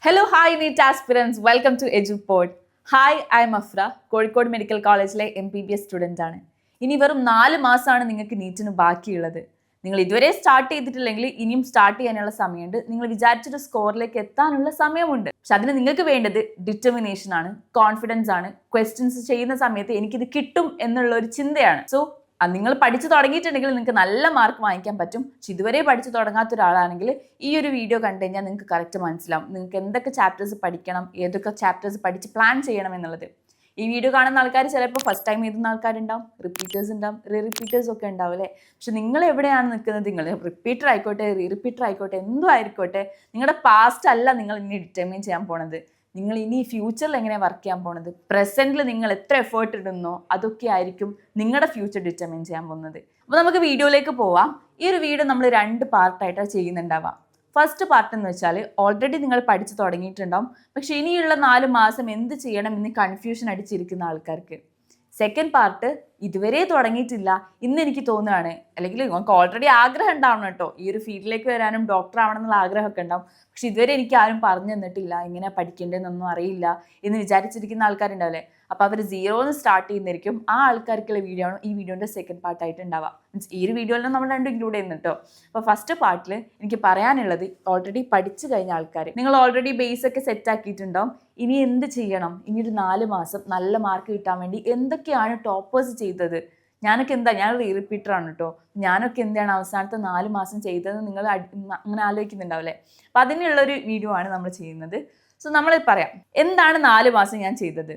Hello, hi, NEET aspirants. Welcome to EduPod. Hi, I am Afra, Kozhikode medical കോളേജിലെ MBBS student ആണ്. ഇനി വെറും 4 മാസമാണ് നിങ്ങൾക്ക് നീറ്റിന് ബാക്കിയുള്ളത്. നിങ്ങൾ ഇതുവരെ സ്റ്റാർട്ട് ചെയ്തിട്ടില്ലെങ്കിൽ ഇനിയും സ്റ്റാർട്ട് ചെയ്യാനുള്ള സമയമുണ്ട്. നിങ്ങൾ വിചാരിച്ചൊരു സ്കോറിലേക്ക് എത്താനുള്ള സമയമുണ്ട്. പക്ഷെ അതിന് നിങ്ങൾക്ക് വേണ്ടത് ഡിറ്റർമിനേഷൻ ആണ്, കോൺഫിഡൻസ് ആണ്. ക്വസ്റ്റ്യൻസ് ചെയ്യുന്ന സമയത്ത് എനിക്കിത് കിട്ടും എന്നുള്ള ഒരു ചിന്തയാണ്. സോ നിങ്ങൾ പഠിച്ചു തുടങ്ങിയിട്ടുണ്ടെങ്കിൽ നിങ്ങൾക്ക് നല്ല മാർക്ക് വാങ്ങിക്കാൻ പറ്റും. പക്ഷെ ഇതുവരെ പഠിച്ചു തുടങ്ങാത്ത ഒരാളാണെങ്കിൽ ഈ ഒരു വീഡിയോ കണ്ടു കഴിഞ്ഞാൽ നിങ്ങൾക്ക് കറക്റ്റ് മനസ്സിലാവും നിങ്ങൾക്ക് എന്തൊക്കെ ചാപ്റ്റേഴ്സ് പഠിക്കണം, ഏതൊക്കെ ചാപ്റ്റേഴ്സ് പഠിച്ച് പ്ലാൻ ചെയ്യണം എന്നുള്ളത്. ഈ വീഡിയോ കാണുന്ന ആൾക്കാർ ചിലപ്പോൾ ഫസ്റ്റ് ടൈം എഴുതുന്ന ആൾക്കാരുണ്ടാവും, റിപ്പീറ്റേഴ്സ് ഉണ്ടാവും, റിപ്പീറ്റേഴ്സ് ഒക്കെ ഉണ്ടാവും അല്ലേ. പക്ഷെ നിങ്ങൾ എവിടെയാണ് നിൽക്കുന്നത്? നിങ്ങൾ റിപ്പീറ്റർ ആയിക്കോട്ടെ, റിപ്പീറ്റർ ആയിക്കോട്ടെ, എന്തോ ആയിക്കോട്ടെ, നിങ്ങളുടെ പാസ്റ്റ് അല്ല നിങ്ങൾ ഇനി ഡിറ്റർമിൻ ചെയ്യാൻ പോണത്. നിങ്ങൾ ഇനി ഫ്യൂച്ചറിൽ എങ്ങനെയാണ് വർക്ക് ചെയ്യാൻ പോണത്, പ്രസന്റിൽ നിങ്ങൾ എത്ര എഫേർട്ട് ഇടുന്നോ അതൊക്കെ ആയിരിക്കും നിങ്ങളുടെ ഫ്യൂച്ചർ ഡിറ്റർമിൻ ചെയ്യാൻ പോകുന്നത്. അപ്പോൾ നമുക്ക് വീഡിയോയിലേക്ക് പോവാം. ഈ ഒരു വീഡിയോ നമ്മൾ 2 പാർട്ടായിട്ടാണ് ചെയ്യുന്നുണ്ടാവാം. ഫസ്റ്റ് പാർട്ട് എന്ന് വെച്ചാൽ ഓൾറെഡി നിങ്ങൾ പഠിച്ചു തുടങ്ങിയിട്ടുണ്ടാവും, പക്ഷെ ഇനിയുള്ള 4 മാസം എന്ത് ചെയ്യണം എന്ന് കൺഫ്യൂഷൻ അടിച്ചിരിക്കുന്ന ആൾക്കാർക്ക്. സെക്കൻഡ് പാർട്ട് ഇതുവരെ തുടങ്ങിയിട്ടില്ല, ഇന്ന് എനിക്ക് തോന്നുകയാണ്, അല്ലെങ്കിൽ നിങ്ങൾക്ക് ഓൾറെഡി ആഗ്രഹം ഉണ്ടാവണം കേട്ടോ, ഈ ഒരു ഫീൽഡിലേക്ക് വരാനും ഡോക്ടർ ആവണം എന്നുള്ള ആഗ്രഹമൊക്കെ ഉണ്ടാവും. പക്ഷെ ഇതുവരെ എനിക്ക് ആരും പറഞ്ഞു തന്നിട്ടില്ല, എങ്ങനെ പഠിക്കേണ്ടതെന്നൊന്നും അറിയില്ല എന്ന് വിചാരിച്ചിരിക്കുന്ന ആൾക്കാരുണ്ടാവില്ലേ. അപ്പോൾ അവർ 0 സ്റ്റാർട്ട് ചെയ്യുന്നതായിരിക്കും. ആ ആൾക്കാർക്കുള്ള വീഡിയോ ആണ് ഈ വീഡിയോൻ്റെ സെക്കൻഡ് പാർട്ടായിട്ട് ഉണ്ടാവുക. മീൻസ് ഈ ഒരു വീഡിയോയിൽ നമ്മൾ രണ്ടും ഇൻക്ലൂഡ് ചെയ്യുന്നുണ്ട് കേട്ടോ. അപ്പോൾ ഫസ്റ്റ് പാർട്ടിൽ എനിക്ക് പറയാനുള്ളത്, ഓൾറെഡി പഠിച്ചു കഴിഞ്ഞ ആൾക്കാർ, നിങ്ങൾ ഓൾറെഡി ബേസ് ഒക്കെ സെറ്റ് ആക്കിയിട്ടുണ്ടാവും. ഇനി എന്ത് ചെയ്യണം? ഇനി ഒരു 4 മാസം നല്ല മാർക്ക് കിട്ടാൻ വേണ്ടി എന്തൊക്കെയാണ് ടോപ്പേഴ്സ് ചെയ്തത്? ഞാൻ റിപ്പീറ്ററാണ് കേട്ടോ. ഞാനൊക്കെ എന്താണ് അവസാനത്തെ 4 മാസം ചെയ്തതെന്ന് നിങ്ങൾ അങ്ങനെ ആലോചിക്കുന്നുണ്ടാവില്ലേ. അപ്പം അതിനുള്ളൊരു വീഡിയോ ആണ് നമ്മൾ ചെയ്യുന്നത്. സോ നമ്മൾ പറയാം എന്താണ് 4 മാസം ഞാൻ ചെയ്തത്.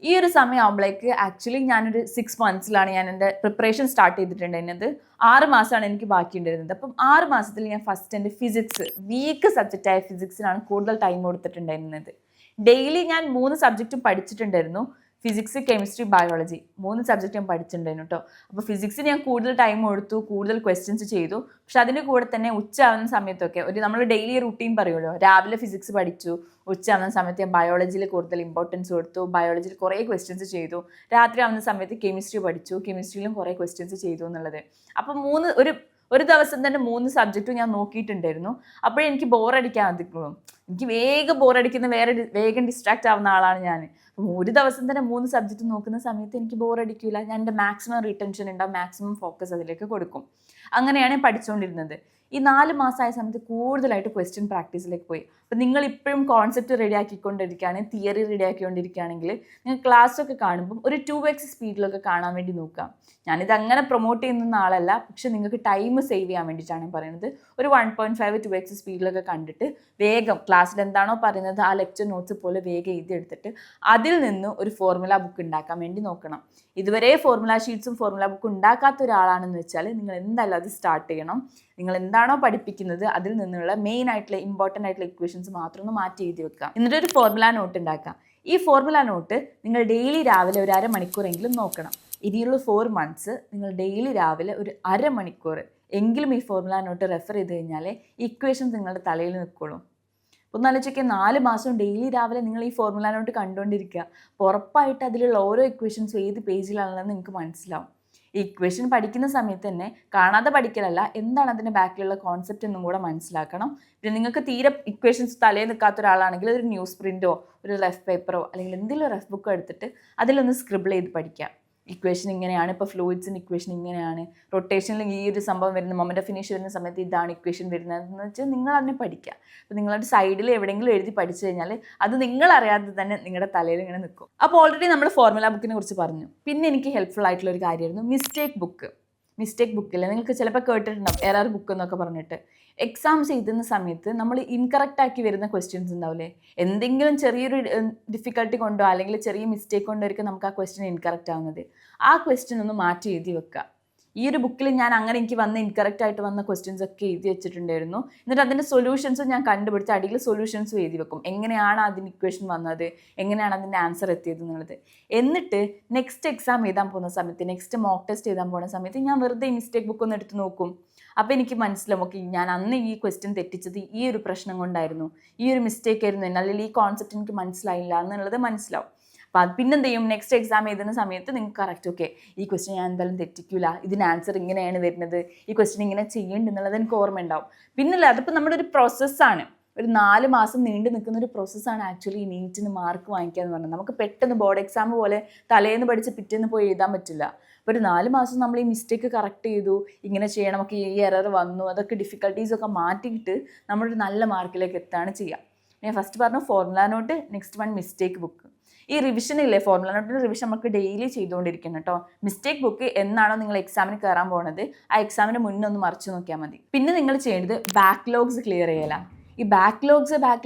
ഈ ഒരു സമയം ആകുമ്പോഴേക്ക് ആക്ച്വലി ഞാനൊരു 6 മന്ത്സിലാണ് ഞാൻ എൻ്റെ പ്രിപ്പറേഷൻ സ്റ്റാർട്ട് ചെയ്തിട്ടുണ്ടായിരുന്നത്. 6 മാസമാണ് എനിക്ക് ബാക്കി ഉണ്ടായിരുന്നത്. അപ്പം 6 മാസത്തിൽ ഞാൻ ഫസ്റ്റ് എൻ്റെ ഫിസിക്സ്, വീക്ക് സബ്ജക്റ്റായ ഫിസിക്സിനാണ് കൂടുതൽ ടൈം കൊടുത്തിട്ടുണ്ടായിരുന്നത്. ഡെയിലി ഞാൻ 3 സബ്ജക്റ്റും പഠിച്ചിട്ടുണ്ടായിരുന്നു. ഫിസിക്സ്, കെമിസ്ട്രി, ബയോളജി 3 സബ്ജക്റ്റ് ഞാൻ പഠിച്ചിട്ടുണ്ടായിരുന്നു കേട്ടോ. അപ്പോൾ ഫിസിക്സിന് ഞാൻ കൂടുതൽ ടൈം കൊടുത്തു, കൂടുതൽ ക്വസ്റ്റ്യൻസ് ചെയ്തു. പക്ഷെ അതിൻ്റെ കൂടെ തന്നെ ഉച്ചയാവുന്ന സമയത്തൊക്കെ നമ്മൾ ഡെയിലി റുട്ടീൻ പറയുമല്ലോ, രാവിലെ ഫിസിക്സ് പഠിച്ചു, ഉച്ചയാവുന്ന സമയത്ത് ഞാൻ ബയോളജിയിൽ കൂടുതൽ ഇമ്പോർട്ടൻസ് കൊടുത്തു, ബയോളജിയിൽ കുറേ ക്വസ്റ്റ്യൻസ് ചെയ്തു. രാത്രി ആവുന്ന സമയത്ത് കെമിസ്ട്രി പഠിച്ചു, കെമിസ്ട്രിയിലും കുറേ ക്വസ്റ്റ്യൻസ് ചെയ്തു എന്നുള്ളത്. അപ്പം ഒരു ദിവസം തന്നെ 3 സബ്ജക്റ്റും ഞാൻ നോക്കിയിട്ടുണ്ടായിരുന്നു. അപ്പോഴേ എനിക്ക് ബോറടിക്കാൻ അധികം, എനിക്ക് വേഗം ഡിസ്ട്രാക്റ്റ് ആവുന്ന ആളാണ് ഞാൻ. അപ്പം ഒരു ദിവസം തന്നെ 3 സബ്ജക്റ്റ് നോക്കുന്ന സമയത്ത് എനിക്ക് ബോറടിക്കില്ല. ഞാൻ എൻ്റെ മാക്സിമം റിട്ടൻഷൻ ഉണ്ടാവും, മാക്സിമം ഫോക്കസ് അതിലേക്ക് കൊടുക്കും. അങ്ങനെയാണ് പഠിച്ചുകൊണ്ടിരുന്നത്. ഈ 4 മാസമായ സമയത്ത് കൂടുതലായിട്ട് ക്വസ്റ്റ്യൻ പ്രാക്ടീസിലേക്ക് പോയി. അപ്പം നിങ്ങൾ ഇപ്പോഴും കോൺസെപ്റ്റ് റെഡി ആക്കിക്കൊണ്ടിരിക്കുകയാണ്, തിയറി റെഡി ആക്കിക്കൊണ്ടിരിക്കുകയാണെങ്കിൽ നിങ്ങൾ ക്ലാസ്സൊക്കെ കാണുമ്പം ഒരു 2x സ്പീഡിലൊക്കെ കാണാൻ വേണ്ടി നോക്കാം. ഞാനിത് അങ്ങനെ പ്രൊമോട്ട് ചെയ്യുന്ന ആളല്ല, പക്ഷെ നിങ്ങൾക്ക് ടൈം സേവ് ചെയ്യാൻ വേണ്ടിയിട്ടാണ് പറയുന്നത്. ഒരു 1.5 2x സ്പീഡിലൊക്കെ കണ്ടിട്ട് വേഗം ക്ലാസ്സിൽ എന്താണോ പറയുന്നത് ആ ലെക്ചർ നോട്ട്സ് പോലെ വേഗം എഴുതിയെടുത്തിട്ട് അതിൽ നിന്ന് ഒരു ഫോർമുല ബുക്ക് ഉണ്ടാക്കാൻ വേണ്ടി നോക്കണം. ഇതുവരെ ഫോർമുല ഷീറ്റ്സും ഫോർമുല ബുക്കും ഉണ്ടാക്കാത്ത ഒരാളാണെന്ന് വെച്ചാൽ നിങ്ങൾ എന്തായാലും അത് സ്റ്റാർട്ട് ചെയ്യണം. നിങ്ങൾ എന്താണോ പഠിപ്പിക്കുന്നത് അതിൽ നിന്നുള്ള മെയിൻ ആയിട്ടുള്ള ഇമ്പോർട്ടൻ്റ് ആയിട്ടുള്ള ഇക്വേഷൻസ് മാത്രം ഒന്ന് മാറ്റി എഴുതി വെക്കുക. എന്നിട്ട് ഒരു ഫോർമുല നോട്ട് ഉണ്ടാക്കാം. ഈ ഫോർമുല നോട്ട് നിങ്ങൾ ഡെയിലി രാവിലെ ഒരു അരമണിക്കൂറെങ്കിലും നോക്കണം. ഇനിയുള്ള 4 മന്ത്സ് നിങ്ങൾ ഡെയിലി രാവിലെ ഒരു അരമണിക്കൂർ എങ്കിലും ഈ ഫോർമുല നോട്ട് റെഫർ ചെയ്ത് കഴിഞ്ഞാൽ ഇക്വേഷൻസ് നിങ്ങളുടെ തലയിൽ നിൽക്കുള്ളൂ. ഒന്ന് ആലോചിക്കുക, 4 മാസം ഡെയിലി രാവിലെ നിങ്ങൾ ഈ ഫോർമുല നോട്ട് കണ്ടുകൊണ്ടിരിക്കുക. അപ്പോൾ ഉറപ്പായിട്ട് അതിലുള്ള ഓരോ ഇക്വേഷൻസും ഏത് പേജിലാണെന്ന് നിങ്ങൾക്ക് മനസ്സിലാവും. ഈ ഇക്വേഷൻ പഠിക്കുന്ന സമയത്ത് തന്നെ കാണാതെ പഠിക്കലല്ല, എന്താണ് അതിൻ്റെ ബാക്കിലുള്ള കോൺസെപ്റ്റ് എന്നും കൂടെ മനസ്സിലാക്കണം. പിന്നെ നിങ്ങൾക്ക് തീരെ ഇക്വേഷൻസ് തലയിൽ നിൽക്കാത്ത ഒരാളാണെങ്കിൽ ഒരു ന്യൂസ് പ്രിൻറ്റോ ഒരു റഫ് പേപ്പറോ അല്ലെങ്കിൽ എന്തെങ്കിലും റഫ് ബുക്കോ എടുത്തിട്ട് അതിലൊന്ന് സ്ക്രിബിൾ ചെയ്ത് പഠിക്കാം. ഇക്വേഷൻ ഇങ്ങനെയാണ്, ഇപ്പോൾ ഫ്ലൂയിഡ്സിൻ്റെ ഇക്വേഷൻ ഇങ്ങനെയാണ്, റൊട്ടേഷനിൽ ഈ ഒരു സംഭവം വരുന്ന മൊമെൻ്റ് ഓഫ് ഇനേഷ്യ വരുന്ന സമയത്ത് ഇതാണ് ഇക്വേഷൻ വരുന്നതെന്ന് വെച്ചാൽ നിങ്ങൾ അതിനെ പഠിക്കുക. അപ്പോൾ നിങ്ങളുടെ സൈഡിൽ എവിടെയെങ്കിലും എഴുതി പഠിച്ചു കഴിഞ്ഞാൽ അത് നിങ്ങൾ അറിയാതെ തന്നെ നിങ്ങളുടെ തലയിൽ ഇങ്ങനെ നിൽക്കും. അപ്പോൾ ഓൾറെഡി നമ്മൾ ഫോർമുല ബുക്കിനെ കുറിച്ച് പറഞ്ഞു. പിന്നെ എനിക്ക് ഹെൽപ്ഫുൾ ആയിട്ടുള്ള ഒരു കാര്യമായിരുന്നു മിസ്റ്റേക്ക് ബുക്കിൽ നിങ്ങൾക്ക് ചിലപ്പോൾ കേട്ടിട്ടുണ്ടാവും എറർ ബുക്ക് എന്നൊക്കെ പറഞ്ഞിട്ട്. എക്സാംസ് എഴുതുന്ന സമയത്ത് നമ്മൾ ഇൻകറക്റ്റ് ആക്കി വരുന്ന ക്വസ്റ്റ്യൻസ് ഉണ്ടാവില്ലേ, എന്തെങ്കിലും ചെറിയൊരു ഡിഫിക്കൽട്ടി കൊണ്ടോ അല്ലെങ്കിൽ ചെറിയ മിസ്റ്റേക്ക് കൊണ്ടോ ആയിരിക്കും നമുക്ക് ആ ക്വസ്റ്റ്യൻ ഇൻകറക്റ്റ് ആവുന്നത്. ആ ക്വസ്റ്റ്യൻ ഒന്ന് മാറ്റി എഴുതി വെക്കുക. ഈ ഒരു ബുക്കിൽ ഞാൻ അങ്ങനെ എനിക്ക് ഇൻകറക്റ്റ് ആയിട്ട് വന്ന ക്വസ്റ്റ്യൻസ് ഒക്കെ എഴുതി വെച്ചിട്ടുണ്ടായിരുന്നു. എന്നിട്ട് അതിൻ്റെ സൊല്യൂഷൻസും ഞാൻ കണ്ടുപിടിച്ച് അടിയിൽ സൊല്യൂഷൻസും എഴുതി വെക്കും. എങ്ങനെയാണ് അതിന് ഇക്വേഷൻ വന്നത്, എങ്ങനെയാണ് അതിൻ്റെ ആൻസർ എത്തിയത് എന്നുള്ളത്. എന്നിട്ട് നെക്സ്റ്റ് എക്സാം എഴുതാൻ പോകുന്ന സമയത്ത്, നെക്സ്റ്റ് മോക്ക് ടെസ്റ്റ് എഴുതാൻ പോകുന്ന സമയത്ത് ഞാൻ വെറുതെ ഈ മിസ്റ്റേക്ക് ബുക്ക് ഒന്ന് എടുത്ത് നോക്കും. അപ്പോൾ എനിക്ക് മനസ്സിലാവും, ഓക്കെ ഞാൻ അന്ന് ഈ ക്വസ്റ്റ്യൻ തെറ്റിച്ചത് ഈ ഒരു പ്രശ്നം കൊണ്ടായിരുന്നു, ഈ ഒരു മിസ്റ്റേക്ക് ആയിരുന്നു, അല്ലെങ്കിൽ ഈ കോൺസെപ്റ്റ് എനിക്ക് മനസ്സിലായില്ല എന്നുള്ളത് മനസ്സിലാവും. അപ്പോൾ അത് പിന്നെന്ത് ചെയ്യും, നെക്സ്റ്റ് എക്സാം എഴുതുന്ന സമയത്ത് നിങ്ങൾക്ക് കറക്റ്റ് ഓക്കെ ഈ ക്വസ്റ്റ്യൻ ഞാൻ എന്തായാലും തെറ്റിക്കില്ല, ഇതിന് ആൻസർ ഇങ്ങനെയാണ് വരുന്നത്, ഈ ക്വസ്റ്റ്യൻ ഇങ്ങനെ ചെയ്യേണ്ടത് എന്നുള്ളത് എനിക്ക് ഓർമ്മ ഉണ്ടാവും. പിന്നല്ല അതിപ്പോൾ നമ്മുടെ ഒരു പ്രോസസ്സാണ്. ഒരു 4 മാസം നീണ്ടു നിൽക്കുന്ന ഒരു പ്രോസസ്സാണ് ആക്ച്വലി ഈ നീറ്റിന് മാർക്ക് വാങ്ങിക്കുക എന്ന് പറഞ്ഞത്. നമുക്ക് പെട്ടെന്ന് ബോർഡ് എക്സാം പോലെ തലേന്ന് പഠിച്ച് പിറ്റേന്ന് പോയി എഴുതാൻ പറ്റില്ല. അപ്പോൾ ഒരു 4 മാസം നമ്മൾ ഈ മിസ്റ്റേക്ക് കറക്റ്റ് ചെയ്തു, ഇങ്ങനെ ചെയ്യണം, നമുക്ക് ഈ എറർ വന്നു, അതൊക്കെ ഡിഫിക്കൽട്ടീസൊക്കെ മാറ്റിയിട്ട് നമ്മളൊരു നല്ല മാർക്കിലേക്ക് എത്താണ് ചെയ്യുക. ഞാൻ ഫസ്റ്റ് പറഞ്ഞു formula note, next one mistake book. ഈ റിവിഷൻ ഇല്ലേ, ഫോർമുല നോട്ടിൻ്റെ റിവിഷൻ നമുക്ക് ഡെയിലി ചെയ്തുകൊണ്ടിരിക്കണം കേട്ടോ. മിസ്റ്റേക്ക് ബുക്ക് എന്നാണോ നിങ്ങൾ എക്സാമിന് കയറാൻ പോകുന്നത് ആ എക്സാമിന് മുന്നേ ഒന്ന് മറിച്ച് നോക്കിയാൽ മതി. പിന്നെ നിങ്ങൾ ചെയ്യേണ്ടത് ബാക്ക്ലോഗ്സ് ക്ലിയർ ചെയ്യല. ഈ ബാക്ക്ലോഗ്സ്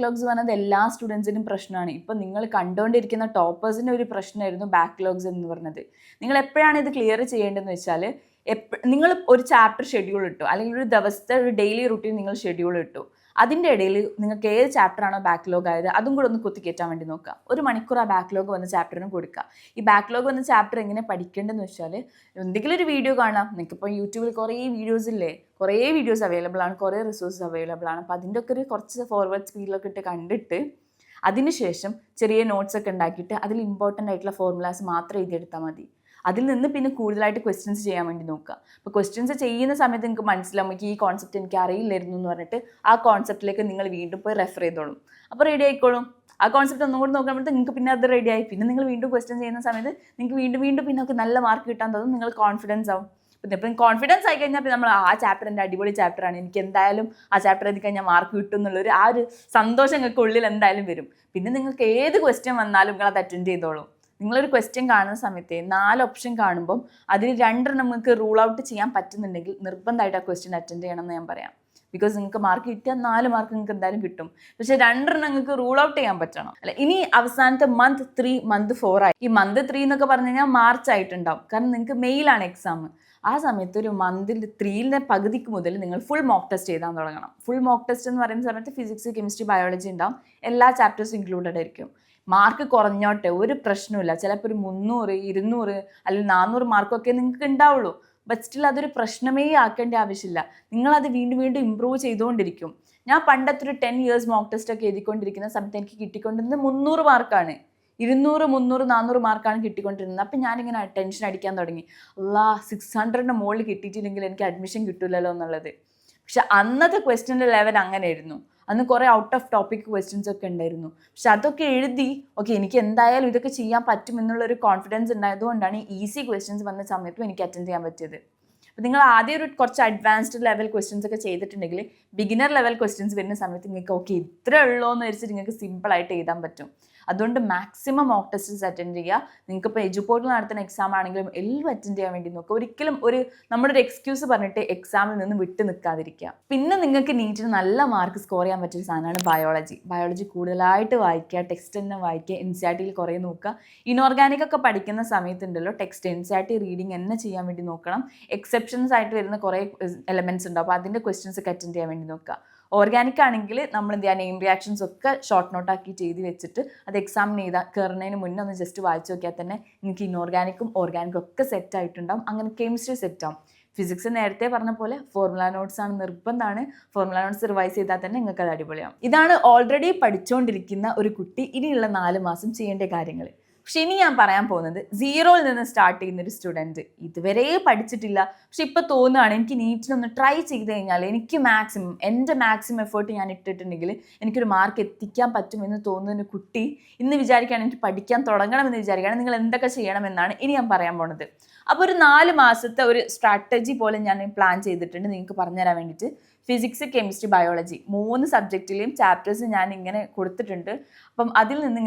പറഞ്ഞത് എല്ലാ സ്റ്റുഡൻസിനും പ്രശ്നമാണ്. ഇപ്പം നിങ്ങൾ കണ്ടുകൊണ്ടിരിക്കുന്ന ടോപ്പേഴ്സിൻ്റെ ഒരു പ്രശ്നമായിരുന്നു ബാക്ക്ലോഗ്സ് എന്ന് പറഞ്ഞത്. നിങ്ങൾ എപ്പോഴാണ് ഇത് ക്ലിയർ ചെയ്യേണ്ടതെന്ന് വെച്ചാൽ, നിങ്ങൾ ഒരു ചാപ്റ്റർ ഷെഡ്യൂൾ ഇട്ടു, അല്ലെങ്കിൽ ഒരു ദിവസത്തെ ഒരു ഡെയിലി റുട്ടീൻ നിങ്ങൾ ഷെഡ്യൂൾ ഇട്ടു. അതിൻ്റെ ഇടയിൽ നിങ്ങൾക്ക് ഏത് ചാപ്റ്ററാണോ ബാക്ക്ലോഗ് ആയത് അതും കൂടെ ഒന്ന് കുത്തിക്കയറ്റാൻ വേണ്ടി നോക്കുക. 1 മണിക്കൂർ ആ ബാക്ക്ലോഗ് വന്ന ചാപ്റ്ററിന് കൊടുക്കുക. ഈ ബാക്ക്ലോഗ് വന്ന ചാപ്റ്റർ എങ്ങനെ പഠിക്കേണ്ടതെന്ന് വെച്ചാൽ, എന്തെങ്കിലും ഒരു വീഡിയോ കാണാം. നിങ്ങൾക്കിപ്പോൾ യൂട്യൂബിൽ കുറേ വീഡിയോസ് ഇല്ലേ, കുറേ വീഡിയോസ് അവൈലബിൾ ആണ്, കുറേ റിസോഴ്സസ് അവൈലബിൾ ആണ്. അപ്പോൾ അതിൻ്റെ ഒക്കെ ഒരു കുറച്ച് ഫോർവേഡ് സ്പീഡിലൊക്കെ ഇട്ട് കണ്ടിട്ട് അതിനുശേഷം ചെറിയ നോട്ട്സ് ഒക്കെ ഉണ്ടാക്കിയിട്ട് അതിൽ ഇമ്പോർട്ടൻ്റ് ആയിട്ടുള്ള ഫോർമുലാസ് മാത്രം എഴുതിയെടുത്താൽ മതി. അതിൽ നിന്ന് പിന്നെ കൂടുതലായിട്ട് ക്വസ്റ്റ്യൻസ് ചെയ്യാൻ വേണ്ടി നോക്കുക. അപ്പോൾ ക്വസ്റ്റ്യൻസ് ചെയ്യുന്ന സമയത്ത് നിങ്ങൾക്ക് മനസ്സിലാവും എനിക്ക് ഈ കോൺസെപ്റ്റ് എനിക്ക് അറിയില്ലായിരുന്നു എന്ന് പറഞ്ഞിട്ട് ആ കോൺസെപ്റ്റിലേക്ക് നിങ്ങൾ വീണ്ടും പോയി റെഫർ ചെയ്തോളും. അപ്പോൾ റെഡി ആയിക്കോളും. ആ കോൺസെപ്റ്റ് ഒന്നും കൂടി നോക്കുമ്പോഴത്തേക്ക് നിങ്ങൾക്ക് പിന്നെ അത് റെഡി ആയി. പിന്നെ നിങ്ങൾ വീണ്ടും ക്വസ്റ്റ്യൻ ചെയ്യുന്ന സമയത്ത് നിങ്ങൾക്ക് വീണ്ടും പിന്നെ ഒക്കെ നല്ല മാർക്ക് കിട്ടാൻ തോന്നും, നിങ്ങൾ കോൺഫിഡൻസ് ആവും. പിന്നെ ഇപ്പം കോൺഫിഡൻസ് ആയി കഴിഞ്ഞാൽ പിന്നെ നമ്മൾ ആ ചാപ്റ്റർ എൻ്റെ അടിപൊളി ചാപ്റ്ററാണ്, എനിക്ക് എന്തായാലും ആ ചാപ്റ്റർ എത്തി കഴിഞ്ഞാൽ മാർക്ക് കിട്ടും എന്നുള്ളൊരു ആ ഒരു സന്തോഷം നിങ്ങൾക്ക് ഉള്ളിൽ എന്തായാലും വരും. പിന്നെ നിങ്ങൾക്ക് ഏത് ക്വസ്റ്റ്യൻ വന്നാലും നിങ്ങൾ അത് അറ്റൻഡ് ചെയ്തോളും. നിങ്ങളൊരു ക്വസ്റ്റ്യൻ കാണുന്ന സമയത്ത് 4 ഓപ്ഷൻ കാണുമ്പം അതിൽ 2 നമുക്ക് റൂൾ ഔട്ട് ചെയ്യാൻ പറ്റുന്നുണ്ടെങ്കിൽ നിർബന്ധമായിട്ട് ആ ക്വസ്റ്റ്യൻ അറ്റൻഡ് ചെയ്യണം എന്ന് ഞാൻ പറയാം. ബിക്കോസ് നിങ്ങൾക്ക് മാർക്ക് കിട്ടിയാൽ 4 മാർക്ക് നിങ്ങൾക്ക് എന്തായാലും കിട്ടും. പക്ഷേ 2 നിങ്ങൾക്ക് റൂൾ ഔട്ട് ചെയ്യാൻ പറ്റണം. അല്ല, ഇനി അവസാനത്തെ മന്ത് 3 മന്ത് 4 ആയി. ഈ മന്ത് 3 എന്നൊക്കെ പറഞ്ഞു കഴിഞ്ഞാൽ മാർച്ച് ആയിട്ടുണ്ടാവും. കാരണം നിങ്ങൾക്ക് മെയിലാണ് എക്സാം. ആ സമയത്ത് ഒരു മന്തിൽ 3ന്റെ പകുതിക്ക് മുതൽ നിങ്ങൾ ഫുൾ മോക്ക് ടെസ്റ്റ് ചെയ്താൽ തുടങ്ങണം. ഫുൾ മോക്ക് ടെസ്റ്റ് എന്ന് പറയുന്ന സമയത്ത് ഫിസിക്സ്, കെമിസ്ട്രി, ബയോളജി ഉണ്ടാവും. എല്ലാ ചാപ്റ്റേഴ്സും ഇൻക്ലൂഡഡ് ആയിരിക്കും. മാർക്ക് കുറഞ്ഞോട്ടെ, ഒരു പ്രശ്നമില്ല. ചിലപ്പോൾ ഒരു 300, 200 അല്ലെങ്കിൽ 400 മാർക്കൊക്കെ നിങ്ങൾക്ക് ഉണ്ടാവുള്ളൂ. ബട്ട് സ്റ്റിൽ അതൊരു പ്രശ്നമേ ആക്കേണ്ട ആവശ്യമില്ല. നിങ്ങളത് വീണ്ടും ഇമ്പ്രൂവ് ചെയ്തുകൊണ്ടിരിക്കും. ഞാൻ പണ്ടത്തെ ഒരു 10 ഇയേഴ്സ് മോക്ക് ടെസ്റ്റ് ഒക്കെ എഴുതിക്കൊണ്ടിരിക്കുന്ന സമയത്ത് എനിക്ക് കിട്ടിക്കൊണ്ടിരുന്നത് 300 മാർക്കാണ്. 200, 300, 400 മാർക്കാണ് കിട്ടിക്കൊണ്ടിരുന്നത്. അപ്പം ഞാനിങ്ങനെ ടെൻഷൻ അടിക്കാൻ തുടങ്ങി. 600ന് മുകളിൽ കിട്ടിയിട്ടില്ലെങ്കിൽ എനിക്ക് അഡ്മിഷൻ കിട്ടില്ലല്ലോ എന്നുള്ളത്. പക്ഷെ അന്നത്തെ ക്വസ്റ്റ്യൻ്റെ ലെവൽ അങ്ങനെയായിരുന്നു. അന്ന് കുറേ ഔട്ട് ഓഫ് ടോപ്പിക് ക്വസ്റ്റ്യൻസ് ഒക്കെ ഉണ്ടായിരുന്നു. പക്ഷെ അതൊക്കെ എഴുതി ഓക്കെ എനിക്ക് എന്തായാലും ഇതൊക്കെ ചെയ്യാൻ പറ്റുമെന്നുള്ളൊരു കോൺഫിഡൻസ് ഉണ്ടായതുകൊണ്ടാണ് ഈസി ക്വസ്റ്റ്യൻസ് വന്ന സമയത്തും എനിക്ക് അറ്റൻഡ് ചെയ്യാൻ പറ്റിയത്. അപ്പോൾ നിങ്ങൾ ആദ്യം ഒരു കുറച്ച് അഡ്വാൻസ്ഡ് ലെവൽ ക്വസ്റ്റ്യൻസ് ഒക്കെ ചെയ്തിട്ടുണ്ടെങ്കിൽ ബിഗിനർ ലെവൽ ക്വസ്റ്റ്യൻസ് വരുന്ന സമയത്ത് നിങ്ങൾക്ക് ഓക്കെ ഇത്രേ ഉള്ളൂ എന്ന് വെച്ചിട്ട് നിങ്ങൾക്ക് സിമ്പിളായിട്ട് എഴുതാൻ പറ്റും. അതുകൊണ്ട് മാക്സിമം മോക്ക് ടെസ്റ്റ്സ് അറ്റൻഡ് ചെയ്യുക. നിങ്ങൾക്കിപ്പോൾ എജുപോർട്ടിൽ നടത്തുന്ന എക്സാം ആണെങ്കിലും എല്ലാം അറ്റൻഡ് ചെയ്യാൻ വേണ്ടി നോക്കുക. ഒരിക്കലും നമ്മുടെ ഒരു എക്സ്ക്യൂസ് പറഞ്ഞിട്ട് എക്സാമിൽ നിന്ന് വിട്ട് നിൽക്കാതിരിക്കുക. പിന്നെ നിങ്ങൾക്ക് നീറ്റിന് നല്ല മാർക്ക് സ്കോർ ചെയ്യാൻ പറ്റിയ സാധനമാണ് ബയോളജി കൂടുതലായിട്ട് വായിക്കുക, ടെക്സ്റ്റ് തന്നെ വായിക്കുക, NCERTയിൽ കുറേ നോക്കുക. ഇനോർഗാനിക് ഒക്കെ പഠിക്കുന്ന സമയത്തുണ്ടല്ലോ ടെക്സ്റ്റ് NCERT റീഡിങ് തന്നെ ചെയ്യാൻ വേണ്ടി നോക്കണം. എക്സെപ്ഷൻസ് ആയിട്ട് വരുന്ന കുറേ എലമെൻറ്റ്സ് ഉണ്ടാവും. അപ്പോൾ അതിൻ്റെ ക്വസ്റ്റ്യൻസ് ഒക്കെ അറ്റൻഡ് ചെയ്യാൻ വേണ്ടി നോക്കുക. ഓർഗാനിക് ആണെങ്കിൽ നമ്മൾ എന്ത് ചെയ്യുക, നെയിം റിയാക്ഷൻസ് ഒക്കെ ഷോർട്ട് നോട്ടാക്കിയിട്ട് എഴുതി വെച്ചിട്ട് അത് എക്സാമിന് കയറുന്നതിന് മുന്നേ ഒന്ന് ജസ്റ്റ് വായിച്ച് നോക്കിയാൽ തന്നെ നിങ്ങൾക്ക് ഇനോർഗാനിക്കും ഓർഗാനിക്കും ഒക്കെ സെറ്റ് ആയിട്ടുണ്ടാവും. അങ്ങനെ കെമിസ്ട്രി സെറ്റ് ആവും. ഫിസിക്സ് നേരത്തെ പറഞ്ഞ പോലെ ഫോർമുല നോട്ട്സ് ആണ് നിർബന്ധമാണ്. ഫോർമുല നോട്ട്സ് റിവൈസ് ചെയ്താൽ തന്നെ നിങ്ങൾക്ക് അത് അടിപൊളിയാവും. ഇതാണ് ഓൾറെഡി പഠിച്ചുകൊണ്ടിരിക്കുന്ന ഒരു കുട്ടി ഇനിയുള്ള 4 മാസം ചെയ്യേണ്ട കാര്യങ്ങൾ. പക്ഷെ ഇനി ഞാൻ പറയാൻ പോകുന്നത് 0യിൽ നിന്ന് സ്റ്റാർട്ട് ചെയ്യുന്നൊരു സ്റ്റുഡൻറ്റ് ഇതുവരെ പഠിച്ചിട്ടില്ല, പക്ഷെ ഇപ്പോൾ തോന്നുകയാണ് എനിക്ക് നീറ്റിനൊന്ന് ട്രൈ ചെയ്ത് കഴിഞ്ഞാൽ എനിക്ക് എൻ്റെ മാക്സിമം എഫേർട്ട് ഞാൻ ഇട്ടിട്ടുണ്ടെങ്കിൽ എനിക്കൊരു മാർക്ക് എത്തിക്കാൻ പറ്റുമെന്ന് തോന്നുന്ന കുട്ടി ഇന്ന് വിചാരിക്കുകയാണ് എനിക്ക് പഠിക്കാൻ തുടങ്ങണമെന്ന് വിചാരിക്കുകയാണ്. നിങ്ങൾ എന്തൊക്കെ ചെയ്യണമെന്നാണ് ഇനി ഞാൻ പറയാൻ പോകുന്നത്. അപ്പോൾ ഒരു 4 മാസത്തെ ഒരു സ്ട്രാറ്റജി പോലെ ഞാൻ പ്ലാൻ ചെയ്തിട്ടുണ്ട് നിങ്ങൾക്ക് പറഞ്ഞുതരാൻ വേണ്ടിയിട്ട്. ഫിസിക്സ്, കെമിസ്ട്രി, ബയോളജി 3 സബ്ജക്റ്റിലെയും ചാപ്റ്റേഴ്സ് ഞാൻ ഇങ്ങനെ കൊടുത്തിട്ടുണ്ട്. അപ്പം അതിൽ നിന്ന്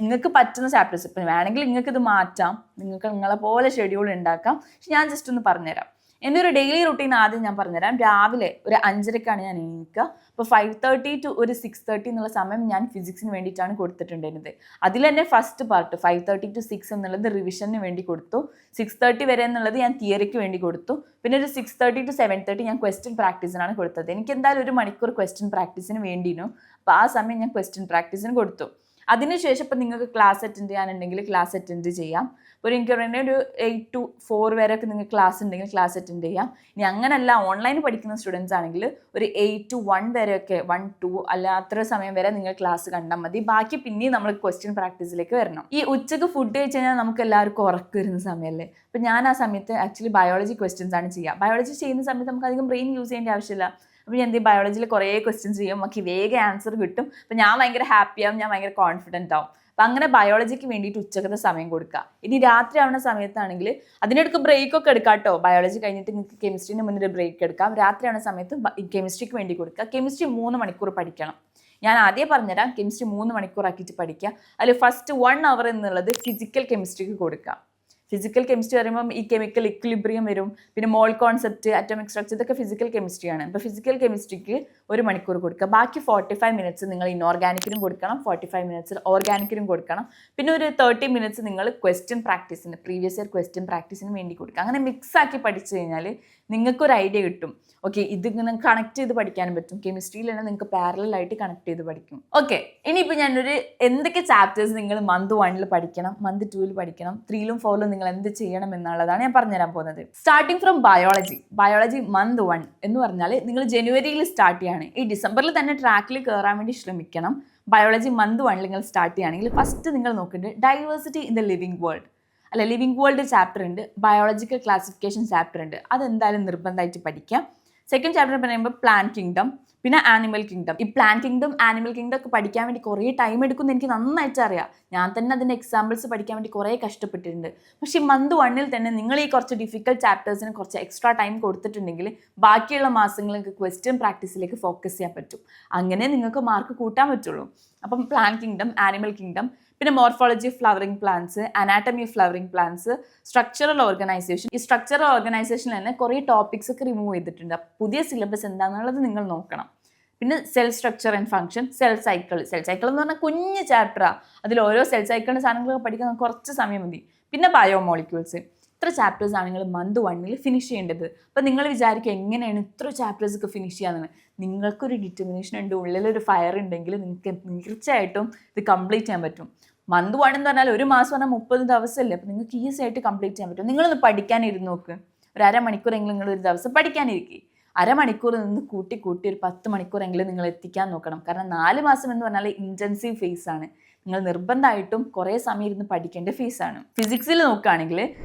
നിങ്ങൾക്ക് പറ്റുന്ന ചാപ്റ്റേഴ്സ് ഇപ്പം വേണമെങ്കിൽ നിങ്ങൾക്ക് ഇത് മാറ്റാം, നിങ്ങൾക്ക് നിങ്ങളെ പോലെ ഷെഡ്യൂൾ ഉണ്ടാക്കാം. പക്ഷെ ഞാൻ ജസ്റ്റ് ഒന്ന് പറഞ്ഞുതരാം. എൻ്റെ ഒരു ഡെയിലി റുട്ടീൻ ആദ്യം ഞാൻ പറഞ്ഞുതരാം. രാവിലെ ഒരു 5:30ക്കാണ് ഞാൻ എണീക്കുക. അപ്പോൾ 5:30 to ഒരു 6:30 എന്നുള്ള സമയം ഞാൻ ഫിസിക്സിന് വേണ്ടിയിട്ടാണ് കൊടുത്തിട്ടുണ്ടായിരുന്നത്. അതിൽ തന്നെ ഫസ്റ്റ് പാർട്ട് 5:30 to 6 എന്നുള്ളത് റിവിഷന് വേണ്ടി കൊടുത്തു. 6:30 വരെ എന്നുള്ളത് ഞാൻ തിയറിക്ക് വേണ്ടി കൊടുത്തു. പിന്നെ ഒരു 6:30 to 7:30 ഞാൻ ക്വസ്റ്റ്യൻ പ്രാക്ടീസിനാണ് കൊടുത്തത്. എനിക്ക് എന്തായാലും 1 മണിക്കൂർ ക്വസ്റ്റ്യൻ പ്രാക്ടീസിന് വേണ്ടിയിരുന്നു. അപ്പോൾ ആ സമയം ഞാൻ ക്വസ്റ്റ്യൻ പ്രാക്ടീസിന് കൊടുത്തു. അതിനുശേഷം ഇപ്പം നിങ്ങൾക്ക് ക്ലാസ് അറ്റൻഡ് ചെയ്യാനുണ്ടെങ്കിൽ ക്ലാസ് അറ്റൻഡ് ചെയ്യാം. ഒരു എനിക്ക് പറയുന്നത് ഒരു 8 to 4 വരെയൊക്കെ നിങ്ങൾക്ക് ക്ലാസ് ഉണ്ടെങ്കിൽ ക്ലാസ് അറ്റൻഡ് ചെയ്യാം. ഇനി അങ്ങനെയല്ല ഓൺലൈൻ പഠിക്കുന്ന സ്റ്റുഡൻസ് ആണെങ്കിൽ ഒരു 8 to 1 വരെയൊക്കെ 1, 2 അല്ല അത്ര സമയം വരെ നിങ്ങൾ ക്ലാസ് കണ്ടാൽ മതി. ബാക്കി പിന്നെയും നമ്മൾ ക്വസ്റ്റ്യൻ പ്രാക്ടീസിലേക്ക് വരണം. ഈ ഉച്ചക്ക് ഫുഡ് കഴിച്ച് കഴിഞ്ഞാൽ നമുക്ക് എല്ലാവർക്കും ഉറക്കം വരുന്ന സമയമല്ലേ. അപ്പം ഞാൻ ആ സമയത്ത് ആക്ച്വലി ബയോളജി ക്വസ്റ്റ്യൻസ് ആണ് ചെയ്യുക. ബയോളജി ചെയ്യുന്ന സമയത്ത് നമുക്ക് അധികം ബ്രെയിൻ യൂസ് ചെയ്യേണ്ട ആവശ്യമില്ല. അപ്പോൾ ഞാൻ എന്ത് ചെയ്യും, ബയോളജിയിൽ കുറേ ക്വസ്റ്റ്യൻസ് ചെയ്യും, നമുക്ക് വേഗം ആൻസർ കിട്ടും. അപ്പോൾ ഞാൻ ഭയങ്കര ഹാപ്പി ആവും, ഞാൻ ഭയങ്കര കോൺഫിഡൻറ്റ് ആവും. അപ്പം അങ്ങനെ ബയോളജിക്ക് വേണ്ടിയിട്ട് ഉച്ചക്കത്തെ സമയം കൊടുക്കുക. ഇനി രാത്രി ആവുന്ന സമയത്താണെങ്കിൽ അതിനിടയ്ക്ക് ബ്രേക്കൊക്കെ എടുക്കാം കേട്ടോ. ബയോളജി കഴിഞ്ഞിട്ട് നിങ്ങൾക്ക് കെമിസ്ട്രീന് മുന്നിൽ ബ്രേക്ക് എടുക്കാം. രാത്രി ആവുന്ന സമയത്ത് കെമിസ്ട്രിക്ക് വേണ്ടി കൊടുക്കുക. കെമിസ്ട്രി 3 മണിക്കൂർ പഠിക്കണം. ഞാൻ ആദ്യം പറഞ്ഞുതരാം, കെമിസ്ട്രി 3 മണിക്കൂറാക്കിയിട്ട് പഠിക്കുക. അതിൽ ഫസ്റ്റ് 1 അവർ എന്നുള്ളത് ഫിസിക്കൽ കെമിസ്ട്രിക്ക് കൊടുക്കുക. ഫിസിക്കൽ കെമിസ്ട്രി പറയുമ്പം ഈ കെമിക്കൽ ഇക്വിലിബ്രിയം വരും, പിന്നെ മോൾ കോൺസെപ്റ്റ്, അറ്റോമിക് സ്ട്രക്ചർ, ഇതൊക്കെ ഫിസിക്കൽ കെമിസ്ട്രിയാണ്. അപ്പോൾ ഫിസിക്കൽ കെമിസ്ട്രിക്ക് 1 മണിക്കൂർ കൊടുക്കുക. ബാക്കി 45 മിനിറ്റ്സ് നിങ്ങൾ ഇൻഓർഗാനിക്കിനും കൊടുക്കണം, 45 മിനിറ്റ്സ് ഓർഗാനിക്കിനും കൊടുക്കണം. പിന്നെ ഒരു 30 മിനിറ്റ്സ് നിങ്ങൾ ക്വസ്റ്റ്യൻ പ്രാക്ടീസിന്, പ്രീവിയസ് ഇയർ ക്വസ്റ്റ്യൻ പ്രാക്ടീസിന് വേണ്ടി കൊടുക്കുക. അങ്ങനെ മിക്സ് ആക്കി പഠിച്ചു കഴിഞ്ഞാൽ നിങ്ങൾക്കൊരു ഐഡിയ കിട്ടും. ഓക്കെ, ഇതിങ്ങനെ കണക്ട് ചെയ്ത് പഠിക്കാനും പറ്റും. കെമിസ്ട്രിയിൽ തന്നെ നിങ്ങൾക്ക് പാരലായിട്ട് കണക്ട് ചെയ്ത് പഠിക്കും. ഓക്കെ, ഇനിയിപ്പോൾ ഞാനൊരു എന്തൊക്കെ ചാപ്റ്റേഴ്സ് നിങ്ങൾ മന്ത് 1 പഠിക്കണം, മന്ത് 2 പഠിക്കണം, 3 4 നിങ്ങൾ എന്ത് ചെയ്യണം എന്നുള്ളതാണ് ഞാൻ പറഞ്ഞുതരാൻ പോകുന്നത്. സ്റ്റാർട്ടിങ് ഫ്രം ബയോളജി മന്ത് 1 എന്ന് പറഞ്ഞാൽ നിങ്ങൾ ജനുവരിയിൽ സ്റ്റാർട്ട് ചെയ്യാണ്. ഈ ഡിസംബറിൽ തന്നെ ട്രാക്കിൽ കയറാൻ വേണ്ടി ശ്രമിക്കണം. ബയോളജി മന്ത് 1 നിങ്ങൾ സ്റ്റാർട്ട് ചെയ്യുകയാണെങ്കിൽ ഫസ്റ്റ് നിങ്ങൾ നോക്കേണ്ടത് diversity in the living world, living world chapter ഉണ്ട്, ബയോളജിക്കൽ ക്ലാസിഫിക്കേഷൻ ചാപ്റ്റർ ഉണ്ട്. അതെന്തായാലും നിർബന്ധമായിട്ട് പഠിക്കാം. സെക്കൻഡ് ചാപ്റ്റർ പറയുമ്പോൾ പ്ലാൻ കിങ്ഡം, പിന്നെ ആനിമൽ കിങ്ഡം. ഈ പ്ലാൻ കിങ്ഡം, ആനിമൽ കിങ്ഡം ഒക്കെ പഠിക്കാൻ വേണ്ടി കുറേ ടൈം എടുക്കുമെന്ന് എനിക്ക് നന്നായിട്ട് അറിയാം. ഞാൻ തന്നെ അതിൻ്റെ എക്സാമ്പിൾസ് പഠിക്കാൻ വേണ്ടി കുറേ കഷ്ടപ്പെട്ടിട്ടുണ്ട്. പക്ഷേ മന്ത് 1 തന്നെ നിങ്ങൾ ഈ കുറച്ച് ഡിഫിക്കൽട്ട് ചാപ്റ്റേഴ്സിന് കുറച്ച് എക്സ്ട്രാ ടൈം കൊടുത്തിട്ടുണ്ടെങ്കിൽ ബാക്കിയുള്ള മാസങ്ങൾക്ക് ക്വസ്റ്റ്യൻ പ്രാക്ടീസിലേക്ക് ഫോക്കസ് ചെയ്യാൻ പറ്റും. അങ്ങനെ നിങ്ങൾക്ക് മാർക്ക് കൂട്ടാൻ പറ്റുള്ളൂ. അപ്പം പ്ലാൻ കിങ്ഡം, ആനിമൽ കിങ്ഡം, പിന്നെ morphology of flowering plants, anatomy of flowering plants, structural organisation. ഈ സ്ട്രക്ചറൽ ഓർഗനൈസേഷനിൽ തന്നെ കുറേ ടോപ്പിക്സ് ഒക്കെ റിമൂവ് ചെയ്തിട്ടുണ്ട്. പുതിയ സിലബസ് എന്താണെന്നുള്ളത് നിങ്ങൾ നോക്കണം. പിന്നെ cell structure and function, cell cycle എന്ന് പറഞ്ഞാൽ കുഞ്ഞ് ചാപ്റ്ററാണ്. അതിൽ ഓരോ സെൽ സൈക്കിളിൻ്റെ സാധനങ്ങളൊക്കെ പഠിക്കാൻ കുറച്ച് സമയം മതി. പിന്നെ ബയോമോളിക്യൂൾസ്. ഇത്ര ചാപ്റ്റേഴ്സ് ആണ് നിങ്ങൾ മന്ത് 1 ഫിനിഷ് ചെയ്യേണ്ടത്. അപ്പോൾ നിങ്ങൾ വിചാരിക്കുക എങ്ങനെയാണ് ഇത്ര ചാപ്റ്റേഴ്സ് ഒക്കെ ഫിനിഷ് ചെയ്യാമെന്ന്. നിങ്ങൾക്കൊരു ഡിറ്റർമിനേഷൻ ഉണ്ട്, ഉള്ളിലൊരു ഫയർ ഉണ്ടെങ്കിൽ നിങ്ങൾക്ക് തീർച്ചയായിട്ടും ഇത് കംപ്ലീറ്റ് ചെയ്യാൻ പറ്റും. മന്ത് 1 എന്ന് പറഞ്ഞാൽ ഒരു മാസം പറഞ്ഞാൽ 30 ദിവസമല്ലേ. അപ്പോൾ നിങ്ങൾക്ക് ഈസി ആയിട്ട് കംപ്ലീറ്റ് ചെയ്യാൻ പറ്റും. നിങ്ങളൊന്ന് പഠിക്കാനിരുന്ന് നോക്ക്. ഒരു അരമണിക്കൂറെങ്കിലും നിങ്ങൾ ഒരു ദിവസം പഠിക്കാനിരിക്കുക. അരമണിക്കൂർ നിന്ന് കൂട്ടി ഒരു 10 മണിക്കൂറെങ്കിലും നിങ്ങൾ എത്തിക്കാൻ നോക്കണം. കാരണം 4 മാസം എന്ന് പറഞ്ഞാൽ ഇൻറ്റൻസീവ് ഫേസ് ആണ്. നിങ്ങൾ നിർബന്ധമായിട്ടും കുറേ സമയം ഇരുന്ന് പഠിക്കേണ്ട ഫേസാണ്. ഫിസിക്സിൽ നോക്കുകയാണെങ്കിൽ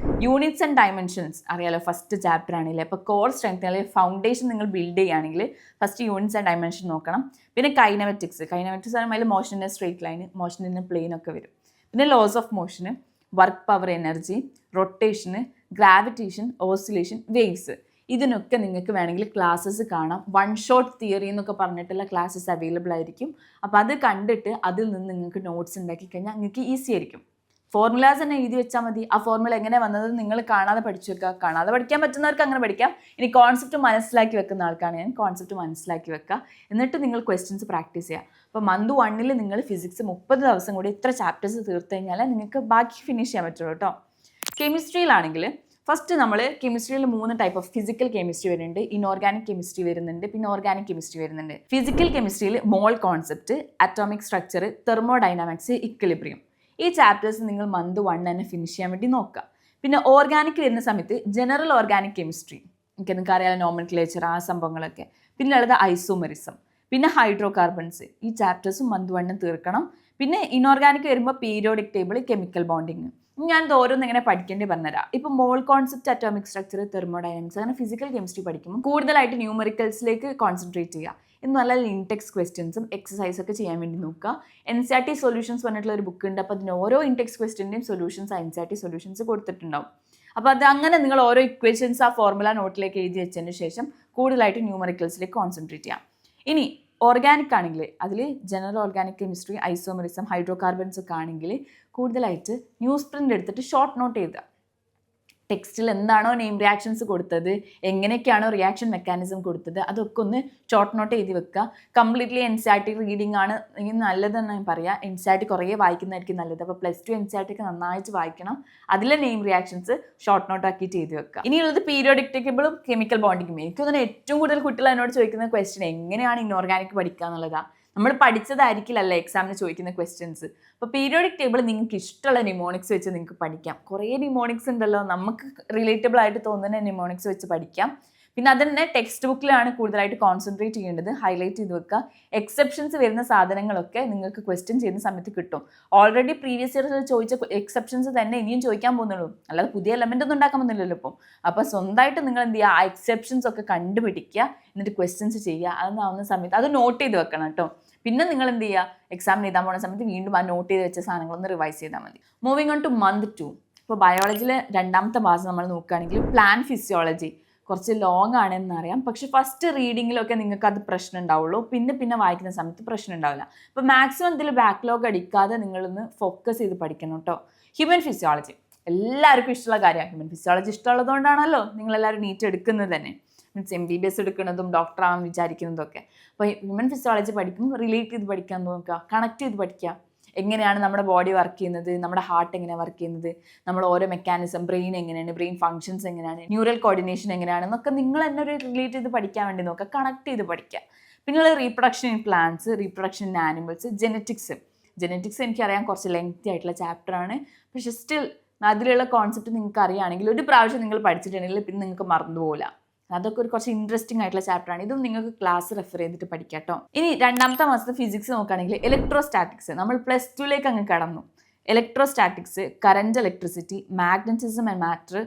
യൂണിറ്റ്സ് ആൻഡ് ഡയമെൻഷൻസ് അറിയാലോ, ഫസ്റ്റ് ചാപ്റ്റർ ആണെങ്കിൽ. അപ്പോൾ കോർ സ്ട്രെങ്ത് അല്ലെങ്കിൽ ഫൗണ്ടേഷൻ നിങ്ങൾ ബിൽഡ് ചെയ്യുകയാണെങ്കിൽ ഫസ്റ്റ് യൂണിറ്റ്സ് ആൻഡ് ഡയമെൻഷൻ നോക്കണം. പിന്നെ കൈനമെറ്റിക്സ് പറയുമ്പോൾ അതിൽ മോഷൻ്റെ സ്ട്രേറ്റ് ലൈൻ, മോഷൻ്റെ പ്ലെയിൻ ഒക്കെ വരും. പിന്നെ ലോസ് ഓഫ് മോഷന്, വർക്ക് പവർ എനർജി, റൊട്ടേഷന്, ഗ്രാവിറ്റേഷൻ, ഓസിലേഷൻ, വേവ്സ്. ഇതിനൊക്കെ നിങ്ങൾക്ക് വേണമെങ്കിൽ ക്ലാസ്സസ് കാണാം. 1 ഷോട്ട് തിയറി എന്നൊക്കെ പറഞ്ഞിട്ടുള്ള ക്ലാസ്സസ് അവൈലബിൾ ആയിരിക്കും. അപ്പോൾ അത് കണ്ടിട്ട് അതിൽ നിന്ന് നിങ്ങൾക്ക് നോട്ട്സ് ഉണ്ടാക്കി കഴിഞ്ഞാൽ നിങ്ങൾക്ക് ഈസി ആയിരിക്കും. ഫോർമുലാസ് തന്നെ എഴുതി വെച്ചാൽ മതി. ആ ഫോർമുല എങ്ങനെ വന്നത് നിങ്ങൾ കാണാതെ പഠിച്ചു വെക്കുക. കാണാതെ പഠിക്കാൻ പറ്റുന്നവർക്ക് അങ്ങനെ പഠിക്കാം. ഇനി കോൺസെപ്റ്റ് മനസ്സിലാക്കി വെക്കുന്ന ആൾക്കാണ് ഞാൻ, കോൺസെപ്റ്റ് മനസ്സിലാക്കി വെക്കുക. എന്നിട്ട് നിങ്ങൾ ക്വസ്റ്റ്യൻസ് പ്രാക്ടീസ് ചെയ്യുക. അപ്പോൾ മന്ത് 1 നിങ്ങൾ ഫിസിക്സ് 30 ദിവസം കൂടി ഇത്ര ചാപ്റ്റേഴ്സ് തീർത്ത് കഴിഞ്ഞാൽ നിങ്ങൾക്ക് ബാക്കി ഫിനിഷ് ചെയ്യാൻ പറ്റുള്ളൂ കേട്ടോ. കെമിസ്ട്രിയിലാണെങ്കിൽ ഫസ്റ്റ് നമ്മൾ കെമിസ്ട്രിയിൽ 3 ടൈപ്പ് ഓഫ് ഫിസിക്കൽ കെമിസ്ട്രി വരുന്നുണ്ട്, ഇൻഓർഗാനിക് കെമിസ്ട്രി വരുന്നുണ്ട്, പിന്നെ ഓർഗാനിക് കെമിസ്ട്രി വരുന്നുണ്ട്. ഫിസിക്കൽ കെമിസ്ട്രിയിൽ mole concept, atomic structure, thermodynamics, equilibrium. ഈ ചാപ്റ്റേഴ്സ് നിങ്ങൾ മന്ത് 1 തന്നെ ഫിനിഷ് ചെയ്യാൻ വേണ്ടി നോക്കുക. പിന്നെ ഓർഗാനിക് വരുന്ന സമയത്ത് ജനറൽ ഓർഗാനിക് കെമിസ്ട്രി, നിങ്ങൾക്ക് അറിയാലോ, നോമൻക്ലേച്ചർ, ആ സംഭവങ്ങളൊക്കെ. പിന്നെ ഉള്ളത് ഐസോമെറിസം, പിന്നെ ഹൈഡ്രോ കാർബൺസ്. ഈ ചാപ്റ്റേഴ്സും മന്ത് 1 തീർക്കണം. പിന്നെ ഇൻഓർഗാനിക് വരുമ്പോൾ പീരിയോഡിക് ടേബിൾ, കെമിക്കൽ ബോണ്ടിങ്. ഞാൻ ഓരോന്ന് എങ്ങനെ പഠിക്കേണ്ടി പറഞ്ഞുതരാം. ഇപ്പോൾ മോൾ കോൺസെപ്റ്റ്, അറ്റോമിക് സ്ട്രക്ചർ, തെർമോഡൈനാമിക്സ്, അങ്ങനെ ഫിസിക്കൽ കെമിസ്ട്രി പഠിക്കുമ്പോൾ കൂടുതലായിട്ട് ന്യൂമറിക്കൽസിലേക്ക് കോൺസെൻട്രേറ്റ് ചെയ്യുക. എന്ന് നല്ല ഇൻടെക്സ് ക്വസ്റ്റ്യൻസും എക്സസൈസ് ഒക്കെ ചെയ്യാൻ വേണ്ടി നോക്കുക. NCERT സൊല്യൂഷൻസ് പറഞ്ഞിട്ടുള്ള ഒരു ബുക്ക് ഉണ്ട്. അപ്പോൾ അതിന് ഓരോ ഇൻടെക്സ് ക്വസ്റ്റ്യൻ്റെയും സൊല്യൂഷൻസ് NCERT സൊല്യൂഷൻസ് കൊടുത്തിട്ടുണ്ടാവും. അപ്പോൾ അത് അങ്ങനെ നിങ്ങൾ ഓരോ ഇക്വേഷൻസ് ആ ഫോർമുല നോട്ടിലേക്ക് എഴുതി വെച്ചതിന് ശേഷം കൂടുതലായിട്ട് ന്യൂമറിക്കൽസിലേക്ക് കോൺസെൻട്രേറ്റ് ചെയ്യാം. ഇനി ഓർഗാനിക് ആണെങ്കിൽ അതിൽ general organic chemistry, isomerism, hydro carbons ഒക്കെ ആണെങ്കിൽ കൂടുതലായിട്ട് ന്യൂസ് പ്രിൻ്റ് എടുത്തിട്ട് ഷോർട്ട് നോട്ട് എഴുതുക. ടെക്സ്റ്റിൽ എന്താണോ നെയിം റിയാക്ഷൻസ് കൊടുത്തത്, എങ്ങനെയൊക്കെയാണോ റിയാക്ഷൻ മെക്കാനിസം കൊടുത്തത്, അതൊക്കെ ഒന്ന് ഷോർട്ട് നോട്ട് എഴുതി വെക്കുക. കംപ്ലീറ്റ്ലി NCERT റീഡിംഗ് ആണ് നല്ലതെന്ന് ഞാൻ പറയാം. NCERT കുറേ വായിക്കുന്നതായിരിക്കും നല്ലത്. അപ്പോൾ +2 NCERT ഒക്കെ നന്നായിട്ട് വായിക്കണം. അതിലെ നെയിം റിയാക്ഷൻസ് ഷോർട്ട് നോട്ട് ആക്കിയിട്ട് എഴുതി വെക്കുക. ഇനിയുള്ളത് പീരിയോഡിക് ടേബിളും കെമിക്കൽ ബോണ്ടിങ്ങും. എനിക്ക് തോന്നുന്നു ഏറ്റവും കൂടുതൽ കുട്ടികൾ എന്നോട് ചോദിക്കുന്ന ക്വസ്റ്റ്യൻ എങ്ങനെയാണ് ഇൻഓർഗാനിക് പഠിക്കുക എന്നുള്ളതാണ്. നമ്മൾ പഠിച്ചതായിരിക്കില്ലല്ലോ എക്സാമിന് ചോദിക്കുന്ന ക്വസ്റ്റ്യൻസ്. അപ്പോൾ പീരിയോഡിക് ടേബിൾ നിങ്ങൾക്ക് ഇഷ്ടമുള്ള നിമോണിക്സ് വെച്ച് നിങ്ങൾക്ക് പഠിക്കാം. കുറേ നിമോണിക്സ് ഉണ്ടല്ലോ, നമുക്ക് റിലേറ്റബിൾ ആയിട്ട് തോന്നുന്ന നിമോണിക്സ് വെച്ച് പഠിക്കാം. പിന്നെ അതന്നെ ടെക്സ്റ്റ് ബുക്കിലാണ് കൂടുതലായിട്ട് കോൺസെൻട്രേറ്റ് ചെയ്യേണ്ടത്, ഹൈലൈറ്റ് ചെയ്ത് വെക്കുക. എക്സെപ്ഷൻസ് വരുന്ന സാധനങ്ങളൊക്കെ നിങ്ങൾക്ക് ക്വസ്റ്റ്യൻ ചെയ്യുന്ന സമയത്ത് കിട്ടും. ഓൾറെഡി പ്രീവിയസ് ഇയർ ചോദിച്ച എക്സെപ്ഷൻസ് തന്നെ ഇനിയും ചോദിക്കാൻ പോകുന്നുള്ളൂ, അല്ലാതെ പുതിയ എലമെന്റ് ഒന്നും ഉണ്ടാക്കാൻ പോകുന്നില്ലല്ലോ ഇപ്പം. അപ്പോൾ സ്വന്തമായിട്ട് നിങ്ങൾ എന്ത് ചെയ്യുക, ആ എക്സെപ്ഷൻസ് ഒക്കെ കണ്ടുപിടിക്കുക, എന്നിട്ട് ക്വസ്റ്റ്യൻസ് ചെയ്യുക. അതൊന്നാവുന്ന സമയത്ത് അത് നോട്ട് ചെയ്ത് വെക്കണം കേട്ടോ. പിന്നെ നിങ്ങൾ എന്ത് ചെയ്യുക, എക്സാമിന് എഴുതാൻ പോകുന്ന സമയത്ത് വീണ്ടും ആ നോട്ട് ചെയ്ത് വെച്ച സാധനങ്ങളൊന്ന് റിവൈസ് ചെയ്താൽ മതി. Moving on two month 2. ഇപ്പോൾ ബയോളജിയിലെ 2ാമത്തെ മാസം നമ്മൾ നോക്കുകയാണെങ്കിൽ പ്ലാന്റ് ഫിസിയോളജി കുറച്ച് ലോങ് ആണെന്ന് അറിയാം, പക്ഷെ ഫസ്റ്റ് റീഡിങ്ങിലൊക്കെ നിങ്ങൾക്ക് അത് പ്രശ്നം ഉണ്ടാവുള്ളൂ, പിന്നെ വായിക്കുന്ന സമയത്ത് പ്രശ്നം ഉണ്ടാവില്ല. അപ്പോൾ മാക്സിമം ഇതിൽ ബാക്ക്ലോഗ് അടിക്കാതെ നിങ്ങളൊന്ന് ഫോക്കസ് ചെയ്ത് പഠിക്കണം കേട്ടോ. ഹ്യൂമൻ ഫിസിയോളജി എല്ലാവർക്കും ഇഷ്ടമുള്ള കാര്യമാണ്. ഹ്യൂമൻ ഫിസിയോളജി ഇഷ്ടമുള്ളതുകൊണ്ടാണല്ലോ നിങ്ങളെല്ലാവരും നീറ്റ് എടുക്കുന്നത് തന്നെ, മീൻസ് MBBS എടുക്കുന്നതും ഡോക്ടർ ആവാൻ വിചാരിക്കുന്നതൊക്കെ. അപ്പോൾ ഹ്യൂമൻ ഫിസിയോളജി പഠിക്കുമ്പോൾ റിലേറ്റ് ചെയ്ത് പഠിക്കാൻ നോക്കുക, കണക്ട് ചെയ്ത് പഠിക്കുക. എങ്ങനെയാണ് നമ്മുടെ ബോഡി വർക്ക് ചെയ്യുന്നത്, നമ്മുടെ ഹാർട്ട് എങ്ങനെയാണ് വർക്ക് ചെയ്യുന്നത്, നമ്മൾ ഓരോ മെക്കാനിസം, ബ്രെയിൻ എങ്ങനെയാണ്, ബ്രെയിൻ ഫങ്ഷൻസ് എങ്ങനെയാണ്, ന്യൂറൽ കോർഡിനേഷൻ എങ്ങനെയാണെന്നൊക്കെ നിങ്ങൾ തന്നെ ഒരു റിലേറ്റ് ചെയ്ത് പഠിക്കാൻ വേണ്ടി നോക്കുക, കണക്ട് ചെയ്ത് പഠിക്കുക. പിന്നെ reproduction in plants, reproduction in animals, genetics എനിക്കറിയാം കുറച്ച് ലെങ്തി ആയിട്ടുള്ള ചാപ്റ്ററാണ്, പക്ഷെ സ്റ്റിൽ അതിലുള്ള കോൺസെപ്റ്റ് നിങ്ങൾക്ക് അറിയുകയാണെങ്കിൽ ഒരു പ്രാവശ്യം നിങ്ങൾ പഠിച്ചിട്ടുണ്ടെങ്കിൽ പിന്നെ നിങ്ങൾക്ക് മറന്നുപോകില്ല. അതൊക്കെ ഒരു കുറച്ച് ഇൻട്രസ്റ്റിംഗ് ആയിട്ടുള്ള ചാപ്റ്ററാണ്. ഇതും നിങ്ങൾക്ക് ക്ലാസ് റെഫർ ചെയ്തിട്ട് പഠിക്കാം കേട്ടോ. ഇനി 2ാമത്തെ മാസത്തെ ഫിസിക്സ് നോക്കുകയാണെങ്കിൽ ഇലക്ട്രോസ്റ്റാറ്റിക്സ്, നമ്മൾ +2 അങ്ങ് കടന്നു. Electrostatics, current electricity, magnetism and matter,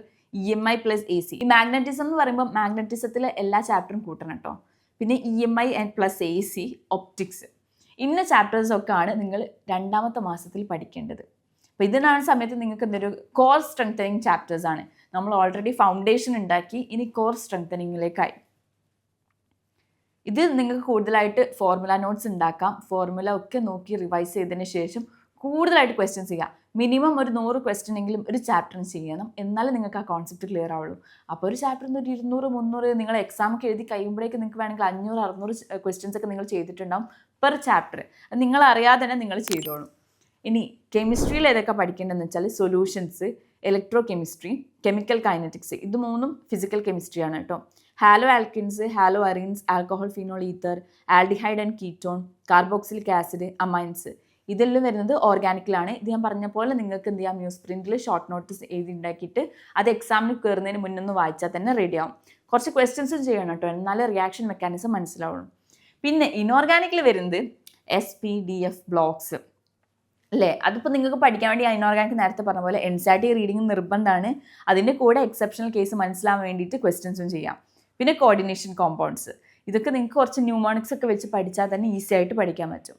EMI + AC. ഈ മാഗ്നറ്റിസം എന്ന് പറയുമ്പോൾ മാഗ്നറ്റിസത്തിലെ എല്ലാ ചാപ്റ്ററും കൂട്ടണം കേട്ടോ. പിന്നെ EMI + AC, ഒപ്റ്റിക്സ്. ഇന്ന ചാപ്റ്റേഴ്സൊക്കെ ആണ് നിങ്ങൾ 2ാമത്തെ മാസത്തിൽ പഠിക്കേണ്ടത്. അപ്പോൾ ഇതിനാണ് സമയത്ത് നിങ്ങൾക്ക് എന്തൊരു കോർ സ്ട്രെങ്തനിങ് ചാപ്റ്റേഴ്സ് ആണ്. നമ്മൾ ഓൾറെഡി ഫൗണ്ടേഷൻ ഉണ്ടാക്കി, ഇനി കോർ സ്ട്രെങ്തനിങ്ങിലേക്കായി. ഇത് നിങ്ങൾക്ക് കൂടുതലായിട്ട് ഫോർമുല നോട്ട്സ് ഉണ്ടാക്കാം. ഫോർമുല ഒക്കെ നോക്കി റിവൈസ് ചെയ്തതിന് ശേഷം കൂടുതലായിട്ട് ക്വസ്റ്റ്യൻസ് ചെയ്യാം. മിനിമം ഒരു 100 ക്വസ്റ്റ്യൻ എങ്കിലും ഒരു ചാപ്റ്ററിന് ചെയ്യണം, എന്നാലും നിങ്ങൾക്ക് ആ കോൺസെപ്റ്റ് ക്ലിയർ ആവുള്ളൂ. അപ്പോൾ ഒരു ചാപ്റ്ററിൽ ഒരു 200-300 നിങ്ങൾ എക്സാമൊക്കെ എഴുതി കഴിയുമ്പോഴേക്ക് നിങ്ങൾക്ക് വേണമെങ്കിൽ 500-600 ക്വസ്റ്റ്യൻസ് ഒക്കെ നിങ്ങൾ ചെയ്തിട്ടുണ്ടാവും പെർ ചാപ്റ്റർ. അത് നിങ്ങൾ അറിയാതെ തന്നെ നിങ്ങൾ ചെയ്തോളും. ഇനി കെമിസ്ട്രിയിൽ ഏതൊക്കെ പഠിക്കേണ്ടതെന്ന് വെച്ചാൽ solutions, electro chemistry, chemical kinetics, ഇത് 3ഉം ഫിസിക്കൽ കെമിസ്ട്രിയാണ് കേട്ടോ. Halo alkanes, halo arenes, alcohol, phenol, ether, aldehyde and ketone, carboxylic acid, amines, ഇതെല്ലാം വരുന്നത് ഓർഗാനിക്കിലാണ്. ഇത് ഞാൻ പറഞ്ഞ പോലെ നിങ്ങൾക്ക് എന്ത് ചെയ്യാം, ന്യൂസ് പ്രിന്റിൽ ഷോർട്ട് നോട്ടീസ് എഴുതി ഉണ്ടാക്കിയിട്ട് അത് എക്സാമിന് കയറുന്നതിന് മുന്നൊന്ന് വായിച്ചാൽ തന്നെ റെഡിയാവും. കുറച്ച് ക്വസ്റ്റ്യൻസും ചെയ്യണം കേട്ടോ, എന്നാലേ റിയാക്ഷൻ മെക്കാനിസം മനസ്സിലാവുള്ളൂ. പിന്നെ ഇനോർഗാനിക്കിൽ വരുന്നത് SPDF ബ്ലോക്സ് അല്ലേ. അതിപ്പോൾ നിങ്ങൾക്ക് പഠിക്കാൻ വേണ്ടി ഇനോർഗാനിക് നേരത്തെ പറഞ്ഞ പോലെ NCERT റീഡിങ് നിർബന്ധമാണ്. അതിൻ്റെ കൂടെ എക്സെപ്ഷണൽ കേസ് മനസ്സിലാവാൻ വേണ്ടിയിട്ട് ക്വസ്റ്റ്യൻസും ചെയ്യാം. പിന്നെ കോർഡിനേഷൻ കോമ്പൗണ്ട്സ്, ഇതൊക്കെ നിങ്ങൾക്ക് കുറച്ച് ന്യൂമോണിക്സ് ഒക്കെ വെച്ച് പഠിച്ചാൽ തന്നെ ഈസി ആയിട്ട് പഠിക്കാൻ പറ്റും.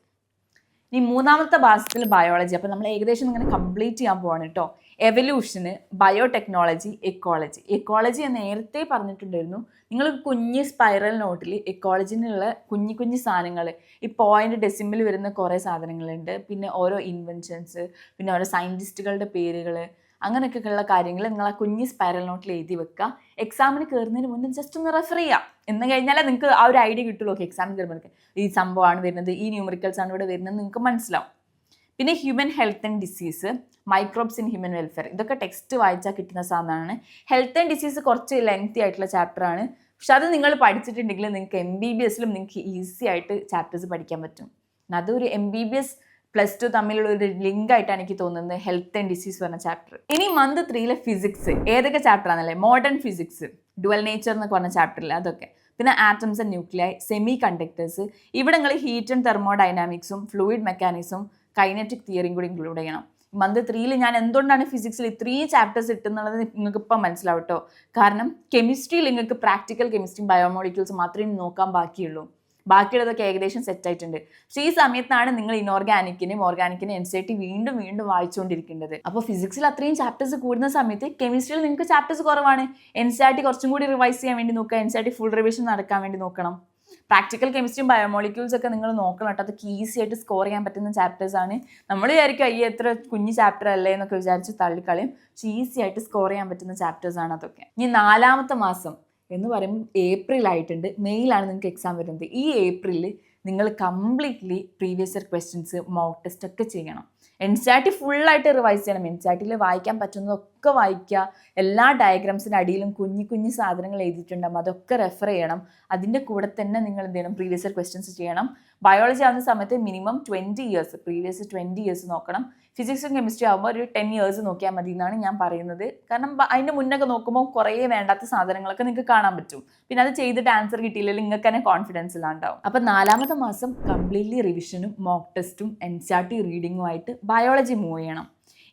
ഇനി 3ാമത്തെ മാസത്തിൽ ബയോളജി. അപ്പോൾ നമ്മൾ ഏകദേശം ഇങ്ങനെ കംപ്ലീറ്റ് ചെയ്യാൻ പോവാണ് കേട്ടോ. എവല്യൂഷന്, ബയോടെക്നോളജി, എക്കോളജി ഞാൻ നേരത്തെ പറഞ്ഞിട്ടുണ്ടായിരുന്നു. നിങ്ങൾ കുഞ്ഞ് സ്പൈറൽ നോട്ടിൽ എക്കോളജിനുള്ള കുഞ്ഞു സാധനങ്ങൾ, ഈ പോയിന്റ് ഡെസിമിൽ വരുന്ന കുറേ സാധനങ്ങളുണ്ട്. പിന്നെ ഓരോ ഇൻവെൻഷൻസ്, പിന്നെ ഓരോ സയൻറ്റിസ്റ്റുകളുടെ പേരുകൾ, അങ്ങനെയൊക്കെയുള്ള കാര്യങ്ങൾ നിങ്ങൾ ആ കുഞ്ഞ് സ്പൈറൽ നോട്ടിൽ എഴുതി വെക്കുക. എക്സാമിന് കയറുന്നതിന് മുന്നേ ജസ്റ്റ് ഒന്ന് റെഫർ ചെയ്യുക. എന്ന് കഴിഞ്ഞാലേ നിങ്ങൾക്ക് ആ ഒരു ഐഡിയ കിട്ടുള്ളൂ. എക്സാമിന് കയറുമ്പോൾ ഈ സംഭവമാണ് വരുന്നത്, ഈ ന്യൂമറിക്കൽസ് ആണ് ഇവിടെ വരുന്നത് നിങ്ങൾക്ക് മനസ്സിലാവും. പിന്നെ human health and disease, microbes in human welfare, ഇതൊക്കെ ടെക്സ്റ്റ് വായിച്ചാൽ കിട്ടുന്ന സാധനമാണ്. ഹെൽത്ത് ആൻഡ് ഡിസീസ് കുറച്ച് ലെങ്തി ആയിട്ടുള്ള ചാപ്റ്ററാണ്, പക്ഷെ അത് നിങ്ങൾ പഠിച്ചിട്ടുണ്ടെങ്കിൽ നിങ്ങൾക്ക് MBBSലും നിങ്ങൾക്ക് ഈസി ആയിട്ട് ചാപ്റ്റേഴ്സ് പഠിക്കാൻ പറ്റും. അതൊരു MBBS +2 തമ്മിലുള്ള ഒരു ലിങ്ക് ആയിട്ടാണ് എനിക്ക് തോന്നുന്നത്, ഹെൽത്ത് ആൻഡ് ഡിസീസ് പറഞ്ഞ ചാപ്റ്റർ. ഇനി മന്ത് 3 ഫിസിക്സ് ഏതൊക്കെ ചാപ്റ്റർ ആണല്ലേ, മോഡേൺ ഫിസിക്സ്, ഡുവൽ നേച്ചർ എന്നൊക്കെ പറഞ്ഞ ചാപ്റ്ററിൽ അതൊക്കെ. പിന്നെ atoms and nuclei, semi conductors, ഇവിടെ നിങ്ങൾ ഹീറ്റ് ആൻഡ് തെർമോഡൈനാമിക്സും ഫ്ലൂയിഡ് മെക്കാനിക്സും കൈനറ്റിക് തിയറിയും കൂടി ഇൻക്ലൂഡ് ചെയ്യണം. മന്ത് 3 ഞാൻ എന്തുകൊണ്ടാണ് ഫിസിക്സിൽ ഇത്രയും ചാപ്റ്റേഴ്സ് ഇട്ടുന്നുള്ളത് നിങ്ങൾക്ക് ഇപ്പം മനസ്സിലാവും കേട്ടോ. കാരണം കെമിസ്ട്രിയിൽ നിങ്ങൾക്ക് പ്രാക്ടിക്കൽ കെമിസ്ട്രിയും ബയോമോളിക്യൂൾസ് മാത്രമേ നോക്കാൻ ബാക്കിയുള്ളൂ. ബാക്കിയുള്ളതൊക്കെ ഏകദേശം സെറ്റ് ആയിട്ടുണ്ട്. പക്ഷേ ഈ സമയത്താണ് നിങ്ങൾ ഇനോർഗാനിക്കിനും ഓർഗാനിക്കിനും NCERT വീണ്ടും വായിച്ചുകൊണ്ടിരിക്കേണ്ടത്. അപ്പോൾ ഫിസിക്സിൽ അത്രയും ചാപ്റ്റേഴ്സ് കൂടുന്ന സമയത്ത് കെമിസ്ട്രിയിൽ നിങ്ങൾക്ക് ചാപ്റ്റേഴ്സ് കുറവാണ്. NCERT കുറച്ചും കൂടി റിവൈസ് ചെയ്യാൻ വേണ്ടി നോക്കുക, NCERT ഫുൾ റിവിഷൻ നടക്കാൻ വേണ്ടി നോക്കണം. പ്രാക്ടിക്കൽ കെമിസ്ട്രിയും ബയോമോളിക്യൂൾസ് ഒക്കെ നിങ്ങൾ നോക്കണം കേട്ടോ. അതൊക്കെ ഈസി ആയിട്ട് സ്കോർ ചെയ്യാൻ പറ്റുന്ന ചാപ്റ്റേഴ്സ് ആണ്. നമ്മൾ വിചാരിക്കും അയ്യോ എത്ര കുഞ്ഞു ചാപ്റ്റർ അല്ലേ എന്നൊക്കെ വിചാരിച്ച് തള്ളിക്കളയും, പക്ഷേ ഈസി ആയിട്ട് സ്കോർ ചെയ്യാൻ പറ്റുന്ന ചാപ്റ്റേഴ്സ് ആണ് അതൊക്കെ. ഇനി 4ാമത്തെ മാസം എന്ന് പറയുമ്പോൾ ഏപ്രിൽ ആയിട്ടുണ്ട്, മെയിലാണ് നിങ്ങൾക്ക് എക്സാം വരുന്നത്. ഈ ഏപ്രിലിൽ നിങ്ങൾ completely previous year questions, mock test ഒക്കെ ചെയ്യണം. NCERT ഫുള്ളായിട്ട് റിവൈസ് ചെയ്യണം. NCERTയിൽ വായിക്കാൻ പറ്റുന്നതൊക്കെ അതൊക്കെ വായിക്കുക. എല്ലാ ഡയഗ്രാംസിൻ്റെ അടിയിലും കുഞ്ഞു കുഞ്ഞു സാധനങ്ങൾ എഴുതിയിട്ടുണ്ടാകും, അതൊക്കെ റെഫർ ചെയ്യണം. അതിൻ്റെ കൂടെ തന്നെ നിങ്ങൾ എന്ത് ചെയ്യണം, പ്രീവിയസ് ഇയർ ക്വസ്റ്റ്യൻസ് ചെയ്യണം. ബയോളജി ആവുന്ന സമയത്ത് മിനിമം 20 ഇയേഴ്സ്, പ്രീവിയസ് 20 ഇയേഴ്സ് നോക്കണം. ഫിസിക്സും കെമിസ്ട്രി ആകുമ്പോൾ ഒരു 10 ഇയേഴ്സ് നോക്കിയാൽ മതി എന്നാണ് ഞാൻ പറയുന്നത്. കാരണം അതിൻ്റെ മുന്നൊക്കെ നോക്കുമ്പോൾ കുറേ വേണ്ടാത്ത സാധനങ്ങളൊക്കെ നിങ്ങൾക്ക് കാണാൻ പറ്റും. പിന്നെ അത് ചെയ്തിട്ട് ആൻസർ കിട്ടിയില്ലെങ്കിൽ നിങ്ങൾക്ക് തന്നെ കോൺഫിഡൻസ് ഇല്ലാണ്ടാവും. അപ്പം 4ാമത്തെ മാസം കംപ്ലീറ്റ്ലി റിവിഷനും മോക്ക് ടെസ്റ്റും NCERT റീഡിങ്ങുമായിട്ട് ബയോളജി മൂവ് ചെയ്യണം.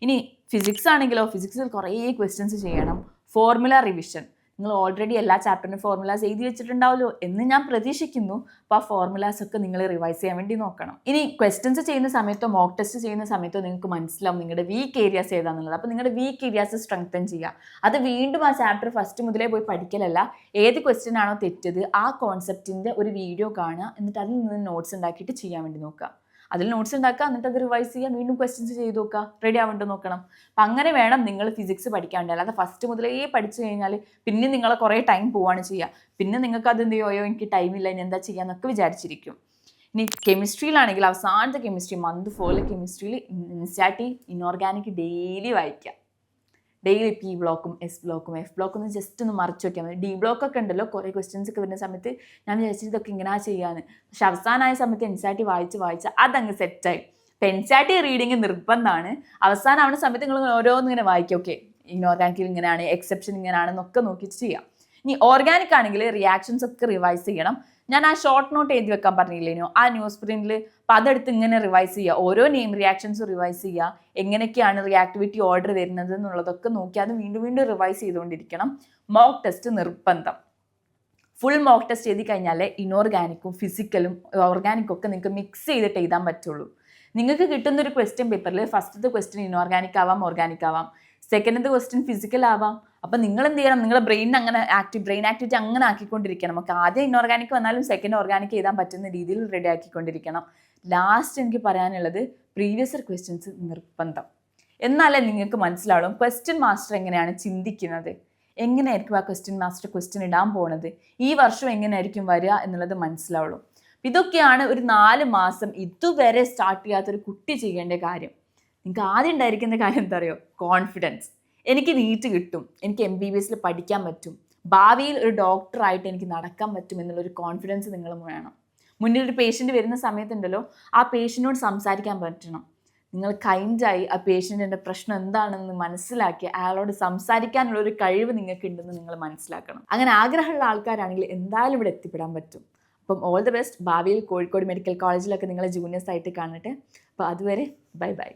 ഇനി ഫിസിക്സ് ആണെങ്കിലോ, ഫിസിക്സിൽ കുറേ ക്വസ്റ്റ്യൻസ് ചെയ്യണം. ഫോർമുല റിവിഷൻ, നിങ്ങൾ ഓൾറെഡി എല്ലാ ചാപ്റ്ററിനും ഫോർമുലാസ് എഴുതി വെച്ചിട്ടുണ്ടാവുമല്ലോ എന്ന് ഞാൻ പ്രതീക്ഷിക്കുന്നു. അപ്പോൾ ആ ഫോർമുലാസ് ഒക്കെ നിങ്ങൾ റിവൈസ് ചെയ്യാൻ വേണ്ടി നോക്കണം. ഇനി ക്വസ്റ്റ്യൻസ് ചെയ്യുന്ന സമയത്തോ മോക്ക് ടെസ്റ്റ് ചെയ്യുന്ന സമയത്തോ നിങ്ങൾക്ക് മനസ്സിലാവും നിങ്ങളുടെ വീക്ക് ഏരിയാസ് ഏതാണെന്നുള്ളത്. അപ്പോൾ നിങ്ങളുടെ വീക്ക് ഏരിയാസ് സ്ട്രെങ്തൻ ചെയ്യുക. അത് വീണ്ടും ആ ചാപ്റ്റർ ഫസ്റ്റ് മുതലേ പോയി പഠിക്കലല്ല, ഏത് ക്വസ്റ്റ്യൻ ആണോ തെറ്റത് ആ കോൺസെപ്റ്റിൻ്റെ ഒരു വീഡിയോ കാണുക, എന്നിട്ട് അതിൽ നിന്ന് നോട്ട്സ് ഉണ്ടാക്കിയിട്ട് ചെയ്യാൻ വേണ്ടി നോക്കുക. അതിൽ നോട്ട്സ് ഉണ്ടാക്കുക, എന്നിട്ട് അത് റിവൈസ് ചെയ്യുക, വീണ്ടും ക്വസ്റ്റ്യൻസ് ചെയ്ത് നോക്കുക, റെഡി ആവേണ്ടി നോക്കണം. അപ്പം അങ്ങനെ വേണം നിങ്ങൾ ഫിസിക്സ് പഠിക്കാണ്ട്. അല്ലാതെ ഫസ്റ്റ് മുതലേ പഠിച്ചു കഴിഞ്ഞാൽ പിന്നെ നിങ്ങളെ കുറേ ടൈം പോവാണ് ചെയ്യുക. പിന്നെ നിങ്ങൾക്ക് അത് എന്ത് ചെയ്യുമോ, എനിക്ക് ടൈമില്ല ഇനി എന്താ ചെയ്യാന്നൊക്കെ വിചാരിച്ചിരിക്കും. ഇനി കെമിസ്ട്രിയിലാണെങ്കിൽ അവസാനത്തെ chemistry month 4 കെമിസ്ട്രിയിൽ NCERT inorganic daily വായിക്കുക. ഡെയിലി P ബ്ലോക്കും S ബ്ലോക്കും F ബ്ലോക്കും ഒന്ന് ജസ്റ്റ് ഒന്ന് മറിച്ച് നോക്കിയാൽ മതി. D ബ്ലോക്ക് ഒക്കെ ഉണ്ടല്ലോ, കുറേ ക്വസ്റ്റ്യൻസ് ഒക്കെ വരുന്ന സമയത്ത് ഞാൻ വിചാരിച്ചത് ഇതൊക്കെ ഇങ്ങനെ ചെയ്യാന്ന്. പക്ഷെ അവസാനമായ സമയത്ത് NCERT വായിച്ച് അതങ്ങ് സെറ്റായി. ഇപ്പം NCERT റീഡിങ് നിർബന്ധമാണ്. അവസാനമാവുന്ന സമയത്ത് നിങ്ങൾ ഓരോന്നിങ്ങനെ വായിക്കും. ഓക്കെ, ഇനോർഗാനിക്കിൽ ഇങ്ങനെയാണ്, എക്സെപ്ഷൻ ഇങ്ങനെയാണെന്നൊക്കെ നോക്കിയിട്ട് ചെയ്യാം. ഇനി ഓർഗാനിക് ആണെങ്കിൽ റിയാക്ഷൻസ് ഒക്കെ റിവൈസ് ചെയ്യണം. ഞാൻ ആ ഷോർട്ട് നോട്ട് എഴുതി വെക്കാൻ പറഞ്ഞില്ലേനോ, ആ ന്യൂസ് പ്രിന്റിൽ. അപ്പം അതെടുത്ത് ഇങ്ങനെ റിവൈസ് ചെയ്യുക, ഓരോ നെയിം റിയാക്ഷൻസ് റിവൈസ് ചെയ്യുക, എങ്ങനെയൊക്കെയാണ് റിയാക്ടിവിറ്റി ഓർഡർ വരുന്നത് എന്നുള്ളതൊക്കെ നോക്കി അത് വീണ്ടും വീണ്ടും റിവൈസ് ചെയ്തുകൊണ്ടിരിക്കണം. മോക്ക് ടെസ്റ്റ് നിർബന്ധം. ഫുൾ മോക്ക് ടെസ്റ്റ് എഴുതി കഴിഞ്ഞാൽ ഇനോർഗാനിക്കും ഫിസിക്കലും ഓർഗാനിക്കും ഒക്കെ നിങ്ങൾക്ക് മിക്സ് ചെയ്തിട്ട് എഴുതാൻ പറ്റുള്ളൂ. നിങ്ങൾക്ക് കിട്ടുന്ന ഒരു ക്വസ്റ്റ്യൻ പേപ്പറിൽ ഫസ്റ്റത്തെ ക്വസ്റ്റ്യൻ ഇനോർഗാനിക് ആവാം, ഓർഗാനിക് ആവാം, സെക്കൻഡത്തെ ക്വസ്റ്റ്യൻ ഫിസിക്കൽ ആവാം. അപ്പം നിങ്ങൾ എന്ത് ചെയ്യണം, നിങ്ങളുടെ ബ്രെയിൻ ആക്ടിവിറ്റി അങ്ങനെ ആക്കിക്കൊണ്ടിരിക്കണം. നമുക്ക് ആദ്യം ഇനോർഗാനിക് വന്നാലും സെക്കൻഡ് ഓർഗാനിക് എഴുതാൻ പറ്റുന്ന രീതിയിൽ റെഡി ആക്കിക്കൊണ്ടിരിക്കണം. ലാസ്റ്റ് എനിക്ക് പറയാനുള്ളത് പ്രീവിയസ് ഇയർ ക്വസ്റ്റ്യൻസ് നിർബന്ധം. എന്നാലേ നിങ്ങൾക്ക് മനസ്സിലാവും ക്വസ്റ്റ്യൻ മാസ്റ്റർ എങ്ങനെയാണ് ചിന്തിക്കുന്നത്, എങ്ങനെയായിരിക്കും ആ ക്വസ്റ്റ്യൻ മാസ്റ്റർ ക്വസ്റ്റ്യൻ ഇടാൻ പോണത്, ഈ വർഷം എങ്ങനെയായിരിക്കും വരിക എന്നുള്ളത് മനസ്സിലാവുള്ളൂ. ഇതൊക്കെയാണ് ഒരു 4 മാസം ഇതുവരെ സ്റ്റാർട്ട് ചെയ്യാത്തൊരു കുട്ടി ചെയ്യേണ്ട കാര്യം. നിങ്ങൾക്ക് ആദ്യം ഉണ്ടായിരിക്കുന്ന കാര്യം എന്താ അറിയോ, കോൺഫിഡൻസ്. എനിക്ക് നീറ്റ് കിട്ടും, എനിക്ക് MBBS പഠിക്കാൻ പറ്റും, ഭാവിയിൽ ഒരു ഡോക്ടറായിട്ട് എനിക്ക് നടക്കാൻ പറ്റും എന്നുള്ളൊരു കോൺഫിഡൻസ് നിങ്ങൾ വേണം. മുന്നിൽ ഒരു പേഷ്യൻ്റ് വരുന്ന സമയത്തുണ്ടല്ലോ, ആ പേഷ്യൻറ്റിനോട് സംസാരിക്കാൻ പറ്റണം. നിങ്ങൾ കൈൻഡായി ആ പേഷ്യൻറ്റിൻ്റെ പ്രശ്നം എന്താണെന്ന് മനസ്സിലാക്കി അയാളോട് സംസാരിക്കാനുള്ളൊരു കഴിവ് നിങ്ങൾക്ക് ഉണ്ടെന്ന് നിങ്ങൾ മനസ്സിലാക്കണം. അങ്ങനെ ആഗ്രഹമുള്ള ആൾക്കാരാണെങ്കിൽ എന്തായാലും ഇവിടെ എത്തിപ്പെടാൻ പറ്റും. അപ്പം ഓൾ ദി ബെസ്റ്റ്. ഭാവിയിൽ കോഴിക്കോട് മെഡിക്കൽ കോളേജിലൊക്കെ നിങ്ങളെ ജൂനിയേഴ്സ് ആയിട്ട് കാണട്ടെ. അപ്പോൾ അതുവരെ ബൈ ബൈ.